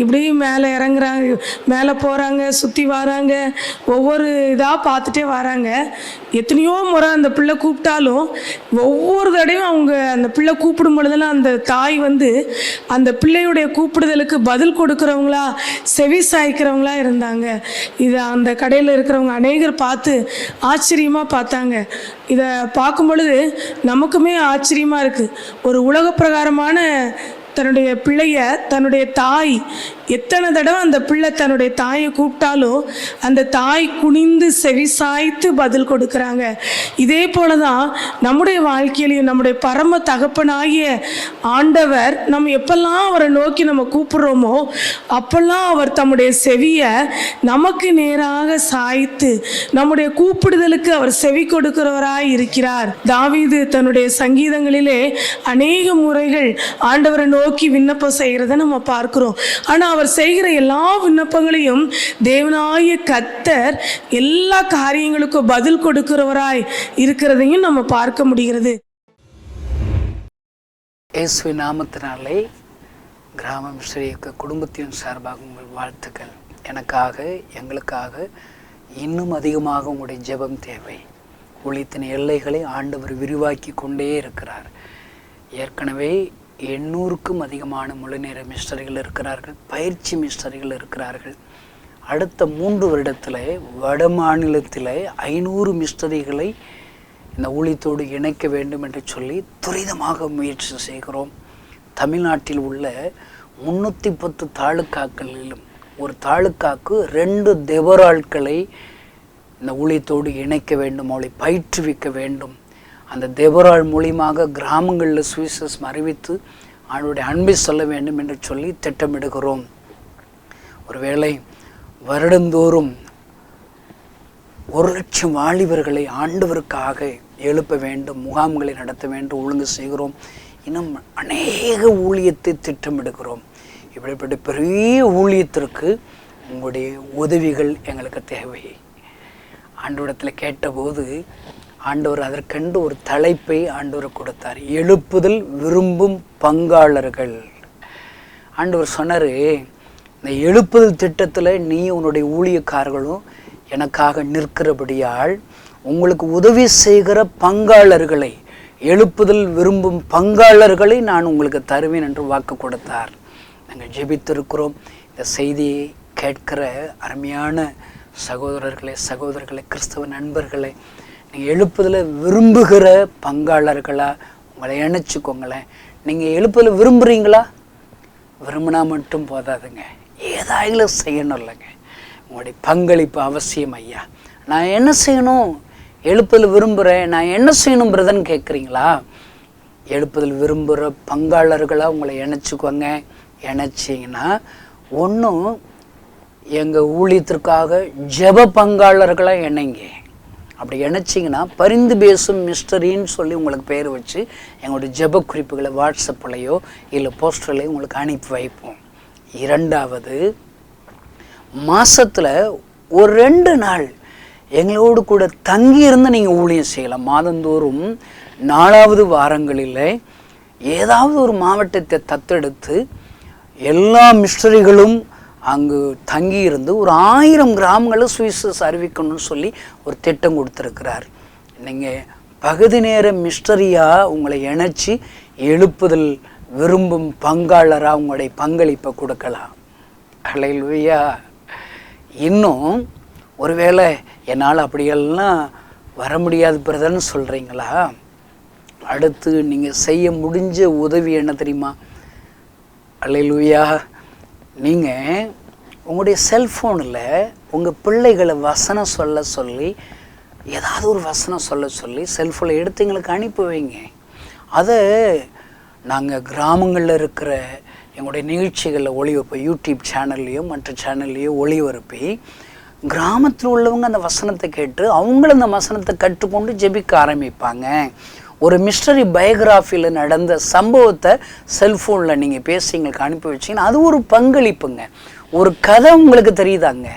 இப்படி மேலே இறங்குறாங்க, மேலே போகிறாங்க, சுற்றி வராங்க, ஒவ்வொரு இதாக பார்த்துட்டே வராங்க. எத்தனையோ முறை அந்த பிள்ளை கூப்பிட்டாலும் ஒவ்வொரு தடவையும் அவங்க அந்த பிள்ளை கூப்பிடும் பொழுதெல்லாம் அந்த தாய் அந்த பிள்ளையுடைய கூப்பிடுதலுக்கு பதில் கொடுக்குறவங்களா, செவி சாய்க்கிறவங்களா இருந்தாங்க. இதை அந்த கடையில் இருக்கிறவங்க அநேகர் பார்த்து ஆச்சரியமாக பார்த்தாங்க. இதை பார்க்கும் பொழுது நமக்குமே ஆச்சரியமாக இருக்குது. ஒரு உலக பிரகாரமான தன்னுடைய பிள்ளைய தன்னுடைய தாய் எத்தனை தடவை அந்த பிள்ளை தன்னுடைய தாயை கூப்பிட்டாலும் அந்த தாய் குனிந்து செவிசாய்த்து பதில் கொடுக்குறாங்க. இதே போல தான் நம்முடைய வாழ்க்கையிலையும் நம்முடைய பரம தகப்பனாகிய ஆண்டவர் நம்ம எப்பெல்லாம் அவரை நோக்கி நம்ம கூப்பிடுறோமோ அப்பெல்லாம் அவர் தம்முடைய செவியை நமக்கு நேராக சாய்த்து நம்முடைய கூப்பிடுதலுக்கு அவர் செவி கொடுக்கிறவராய் இருக்கிறார். தாவீது தன்னுடைய சங்கீதங்களிலே அநேக முறைகள் ஆண்டவரை நோக்கி விண்ணப்பம் செய்கிறத நம்ம பார்க்கிறோம். ஆனால் அவர் செய்கிற எல்லா விண்ணப்பங்களையும் தேவனாகிய கர்த்தர் எல்லா காரியங்களுக்கும் பதில் கொடுக்கிறவராய் இருக்கிறதையும் நம்ம பார்க்க முடிகிறது. இயேசு நாமத்தினாலே கிராம மிஷனரி குடும்பத்தின் சார்பாக உங்கள் வாழ்த்துக்கள். எனக்காக, எங்களுக்காக இன்னும் அதிகமாக உங்களுடைய ஜெபம் தேவை. ஊழியத்தின் எல்லைகளை ஆண்டவர் விரிவாக்கி கொண்டே இருக்கிறார். ஏற்கனவே 800க்கும் அதிகமான முழுநேர மிஷனரிகள் இருக்கிறார்கள், பயிற்சி மிஷனரிகள் இருக்கிறார்கள். அடுத்த 3 வருடத்தில் வட மாநிலத்தில் 500 மிஷனரிகளை இந்த ஊழியத்தோடு இணைக்க வேண்டும் என்று சொல்லி துரிதமாக முயற்சி செய்கிறோம். தமிழ்நாட்டில் உள்ள 310 தாலுக்காக்களிலும் ஒரு தாலுக்காக்கு 2 தேவராட்களை இந்த ஊழியத்தோடு இணைக்க வேண்டும், அவளை பயிற்றுவிக்க வேண்டும். அந்த தேவராள் மூலியமாக கிராமங்களில் சுவிசேஷம் அறிவித்து அவனுடைய அன்பை சொல்ல வேண்டும் என்று சொல்லி திட்டமிடுகிறோம். ஒருவேளை வருடந்தோறும் 1,00,000 வாலிபர்களை ஆண்டவருக்காக எழுப்ப வேண்டும், முகாம்களை நடத்த வேண்டும், ஒழுங்கு செய்கிறோம். இன்னும் அநேக ஊழியத்தை திட்டமிடுகிறோம். இப்படிப்பட்ட பெரிய ஊழியத்திற்கு உங்களுடைய உதவிகள் எங்களுக்கு தேவை. ஆண்டவரிடத்தில் கேட்டபோது ஆண்டவர் அதற்கென்று ஒரு தலைப்பை ஆண்டவர் கொடுத்தார், எழுப்புதல் விரும்பும் பங்காளர்கள். ஆண்டவர் சொன்னார், இந்த எழுப்புதல் திட்டத்தில் நீ உன்னுடைய ஊழியக்காரர்களும் எனக்காக நிற்கிறபடியால் உங்களுக்கு உதவி செய்கிற பங்காளர்களை, எழுப்புதல் விரும்பும் பங்காளர்களை நான் உங்களுக்கு தருவேன் என்று வாக்கு கொடுத்தார். நாங்கள் ஜெபித்திருக்கிறோம். இந்த செய்தியை கேட்கிற அருமையான சகோதரர்களே, கிறிஸ்தவ நண்பர்களே, நீங்கள் எழுப்புதலை விரும்புகிற பங்காளர்களாக உங்களை இணைச்சிக்கோங்களேன். நீங்கள் எழுப்புதலை விரும்புகிறீங்களா? விரும்பினா மட்டும் போதாதுங்க, ஏதாயிலும் செய்யணும் இல்லைங்க. உங்களுடைய பங்களிப்பு அவசியம். ஐயா, நான் என்ன செய்யணும்? எழுப்புதல் விரும்புகிறேன், நான் என்ன செய்யணும் பிரதன்னு கேட்குறீங்களா? எழுப்புதல் விரும்புகிற பங்காளர்களாக உங்களை இணைச்சிக்கோங்க. இணைச்சிங்கன்னா ஒன்றும் எங்கள் ஊழியத்திற்காக ஜெப பங்காளர்களாக இணைங்க. அப்படி இணைச்சிங்கன்னா பரிந்து பேசும் மிஸ்டரின்னு சொல்லி உங்களுக்கு பேர் வச்சு எங்களுடைய ஜெப குறிப்புகளை வாட்ஸ்அப்லையோ இல்லை போஸ்டர்லையோ உங்களுக்கு அனுப்பி வைப்போம். இரண்டாவது, மாதத்தில் ஒரு 2 நாள் எங்களோடு கூட தங்கியிருந்து நீங்கள் ஊழியம் செய்யலாம். மாதந்தோறும் 4வது வாரங்களில் ஏதாவது ஒரு மாவட்டத்தை தத்தெடுத்து எல்லா மிஸ்டரிகளும் அங்கு தங்கியிருந்து ஒரு 1000 கிராமங்களில் சுவிசேஷம் அறிவிக்கணும்னு சொல்லி ஒரு திட்டம் கொடுத்துருக்கிறார். நீங்கள் பகுதி நேர மிஸ்டரியாக உங்களை இணைச்சி எழுப்புதல் விரும்பும் பங்காளராக உங்களுடைய பங்களிப்பை கொடுக்கலாம். ஹல்லேலூயா. இன்னும் ஒருவேளை என்னால் அப்படியெல்லாம் வர முடியாது பிரதர்ன்னு சொல்கிறீங்களா? அடுத்து நீங்கள் செய்ய முடிஞ்ச உதவி என்ன தெரியுமா? ஹல்லேலூயா. நீங்கள் உங்களுடைய செல்ஃபோனில் உங்கள் பிள்ளைகளை வசனம் சொல்ல சொல்லி, ஏதாவது ஒரு வசனம் சொல்ல சொல்லி செல்ஃபோனில் எடுத்து எங்களுக்கு அனுப்பி வைங்க. அதை நாங்கள் கிராமங்களில் இருக்கிற எங்களுடைய நிகழ்ச்சிகளில் ஒளிபரப்பி, யூடியூப் சேனல்லையோ மற்ற சேனல்லையோ ஒளிபரப்பி, கிராமத்தில் உள்ளவங்க அந்த வசனத்தை கேட்டு அவங்களும் அந்த வசனத்தை கற்றுக்கொண்டு ஜெபிக்க ஆரம்பிப்பாங்க. ஒரு மிஸ்டரி பயோகிராஃபியில் நடந்த சம்பவத்தை செல்ஃபோனில் நீங்கள் பேசி எங்களுக்கு அனுப்பி வச்சிங்கன்னா அது ஒரு பங்களிப்புங்க. ஒரு கதை உங்களுக்கு தெரியுதாங்க,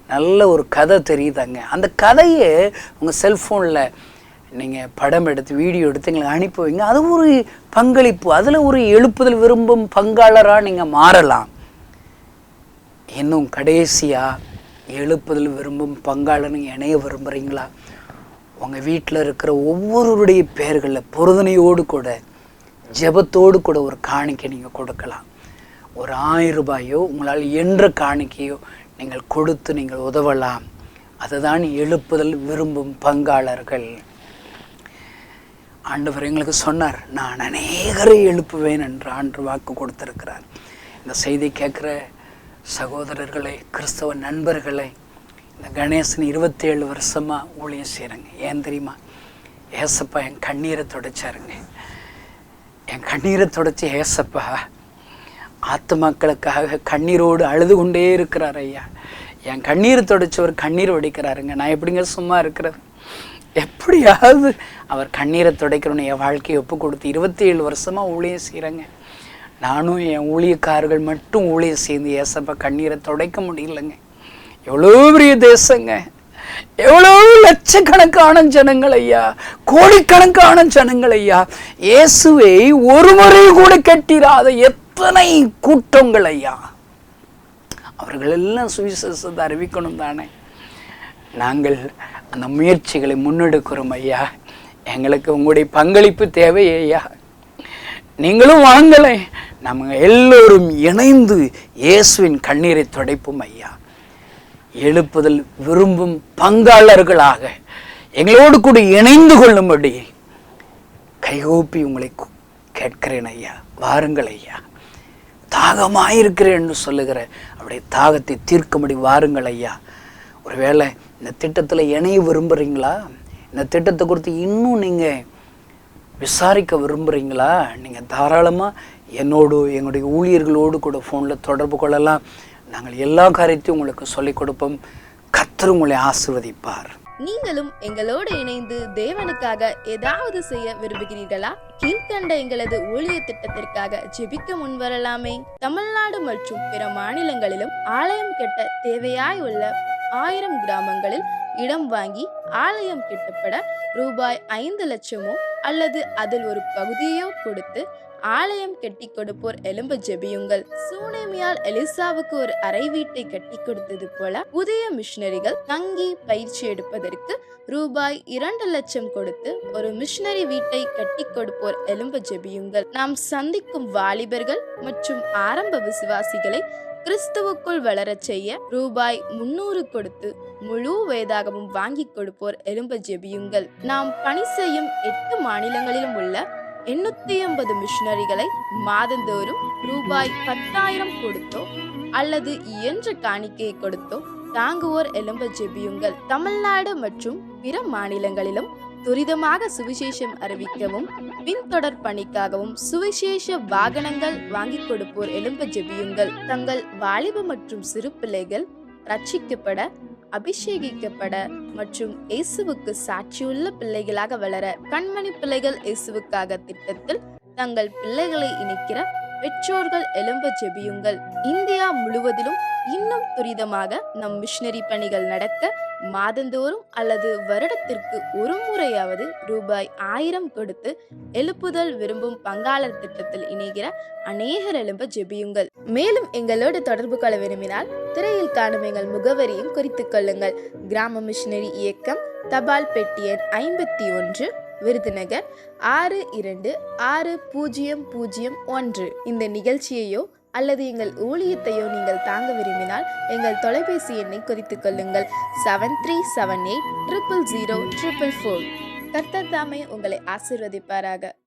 நல்ல ஒரு கதை தெரியுதாங்க, அந்த கதையை உங்கள் செல்ஃபோனில் நீங்கள் படம் எடுத்து வீடியோ எடுத்து எங்களுக்கு அனுப்பி வைங்க. அது ஒரு பங்களிப்பு. அதில் ஒரு எழுப்புதல் விரும்பும் பங்காளராக நீங்கள் மாறலாம். இன்னும் கடைசியாக, எழுப்புதல் விரும்பும் பங்காளர் நீங்கள் இணைய விரும்புகிறீங்களா? உங்கள் வீட்டில் இருக்கிற ஒவ்வொருடைய பெயர்களில் பொருதனையோடு கூட ஜெபத்தோடு கூட ஒரு காணிக்கை நீங்கள் கொடுக்கலாம். ஒரு 1000 ரூபாயோ உங்களால் என்ற காணிக்கையோ நீங்கள் கொடுத்து நீங்கள் உதவலாம். அதுதான் எழுப்புதல் விரும்பும் பங்காளர்கள். ஆண்டவர் எங்களுக்கு சொன்னார், நான் அநேகரை எழுப்புவேன் என்று ஆண்டு வாக்கு கொடுத்திருக்கிறார். இந்த செய்தி கேட்குற சகோதரர்களை, கிறிஸ்தவ நண்பர்களை, இந்த கணேசன் 27 வருஷமாக ஊழியம் செய்கிறேங்க. ஏன் தெரியுமா? ஏசப்பா என் கண்ணீரை துடைச்சாருங்க. என் கண்ணீரை துடைச்சி ஏசப்பா ஆத்துமாக்களுக்காக கண்ணீரோடு அழுது கொண்டே இருக்கிறார். ஐயா, என் கண்ணீரை துடைச்சவர் கண்ணீர் வடிக்கிறாருங்க. நான் எப்படிங்க சும்மா இருக்கிறது? எப்படியாவது அவர் கண்ணீரை துடைக்கணும்னு என் வாழ்க்கையை ஒப்பு கொடுத்து 27 வருஷமாக ஊழியம் செய்கிறேங்க. நானும் என் ஊழியக்காரர்கள் மட்டும் ஊழியம் செய்து ஏசப்பா கண்ணீரை துடைக்க முடியலைங்க. எவ்வளோ பெரிய தேசங்க, எவ்வளோ லட்சக்கணக்கான ஜனங்கள் ஐயா, கோடிக்கணக்கான ஜனங்கள் ஐயா, இயேசுவை ஒரு முறை கூட கட்டிராத எத்தனை கூட்டங்கள் ஐயா. அவர்கள் எல்லாம் சுவிசேஷத்தை அறிவிக்கணும் தானே. நாங்கள் அந்த முயற்சிகளை முன்னெடுக்கிறோம் ஐயா. எங்களுக்கு உங்களுடைய பங்களிப்பு தேவை ஐயா. நீங்களும் வாங்கலை, நம்ம எல்லோரும் இணைந்து இயேசுவின் கண்ணீரை துடைப்போம் ஐயா. எழுப்புதல் விரும்பும் பங்காளர்களாக எங்களோடு கூட இணைந்து கொள்ளும்படி கைகூப்பி உங்களை கேட்கிறேன் ஐயா. வாருங்கள் ஐயா. தாகமாயிருக்கிறேன் என்று சொல்லுகிற அப்படியே தாகத்தை தீர்க்கும்படி வாருங்கள் ஐயா. ஒருவேளை இந்த திட்டத்தில் இணைய விரும்புகிறீங்களா? இந்த திட்டத்தை குறித்து இன்னும் நீங்கள் விசாரிக்க விரும்புகிறீங்களா? நீங்கள் தாராளமாக என்னோடு, எங்களுடைய ஊழியர்களோடு கூட ஃபோனில் தொடர்பு கொள்ளலாம். நாங்கள் எல்லா காரியத்தையும் உங்களுக்கு சொல்லிக் கொடுப்போம். கர்த்தர் உங்களை ஆசீர்வதிப்பார். நீங்களும் எங்களோடு இணைந்து தேவனுக்காக ஏதாவது செய்ய விரும்புகிறீர்களா? கீழ்கண்ட எங்களது ஊழிய திட்டத்திற்காக ஜெபிக்க முன்வரலாமே. தமிழ்நாடு மற்றும் பிற மாநிலங்களிலும் ஆலயம் கட்ட தேவையாய் உள்ள 1000 கிராமங்களில் இடம் வாங்கி ஆலயம் கட்டப்பட ரூபாய் 5 லட்சமோ அல்லது அதில் ஒரு பகுதியோ கொடுத்து ஆலயம் கட்டி கொடுப்போர் எழும்ப ஜெபியுங்கள். சூனேமியால் எலிசாவுக்கு ஒரு அறை வீட்டை கட்டி கொடுத்தது போல புதிய மிஷனரிகள் தங்கி பயிற்சி எடுப்பதற்கு ரூபாய் 2 லட்சம் கொடுத்து ஒரு மிஷனரி வீட்டை கட்டி கொடுப்போர் எழும்ப ஜெபியுங்கள். நாம் சந்திக்கும் வாலிபர்கள் மற்றும் ஆரம்ப விசுவாசிகளை கிறிஸ்துவுக்குள் வளரச் செய்ய ரூபாய் 300 கொடுத்து முழு வேதாகமும் வாங்கி கொடுப்போர் எழும்ப ஜெபியுங்கள். நாம் பணி செய்யும் 8 மாநிலங்களிலும் உள்ள 850 மிஷனரிகளை மாதந்தோறும் ரூபாய் 10,000 கொடுத்தோ அல்லது இயன்ற காணிக்கையை கொடுத்தோ தாங்குவோர் எழும்ப ஜெபியுங்கள். தமிழ்நாடு மற்றும் பிற மாநிலங்களிலும் துரிதமாக சுவிசேஷம் அறிவிக்கவும் பின்தொடர் பணிக்காகவும் சுவிசேஷ வாகனங்கள் வாங்கி கொடுப்போர் எழும்ப ஜெபியுங்கள். தங்கள் வாலிப மற்றும் சிறு பிள்ளைகள் ரட்சிக்கப்பட, அபிஷேகிக்கப்பட மற்றும் இயேசுவுக்கு சாட்சியுள்ள பிள்ளைகளாக வளர கண்மணி பிள்ளைகள் இயேசுவுக்காக திட்டத்தில் தங்கள் பிள்ளைகளை இணைக்கிற பெற்றோர்கள் எழும்ப ஜெபியுங்கள். இந்தியா முழுவதிலும் இன்னும் துரிதமாக நம் மிஷனரி பணிகள் நடக்க மாதந்தோறும் அல்லது வருடத்திற்கு ஒரு முறையாவது ரூபாய் 1000 கொடுத்து எழுப்புதல் விரும்பும் பங்காளர் திட்டத்தில் இணைகிற அநேகர் எழும்ப ஜெபியுங்கள். மேலும் எங்களோடு தொடர்பு கொள்ள விரும்பினால் திரையில் காணும் எங்கள் முகவரியும் குறித்துக் கொள்ளுங்கள். கிராம மிஷனரி இயக்கம், தபால் பெட்டி எண் 51, விருதுநகர் 626001. இந்த நிகழ்ச்சியையோ அல்லது எங்கள் ஊழியத்தையோ நீங்கள் தாங்க விரும்பினால் எங்கள் தொலைபேசி எண்ணை குறித்துக் கொள்ளுங்கள். 7378 000 444. கர்த்தர் தாமே உங்களை ஆசீர்வதிப்பாராக.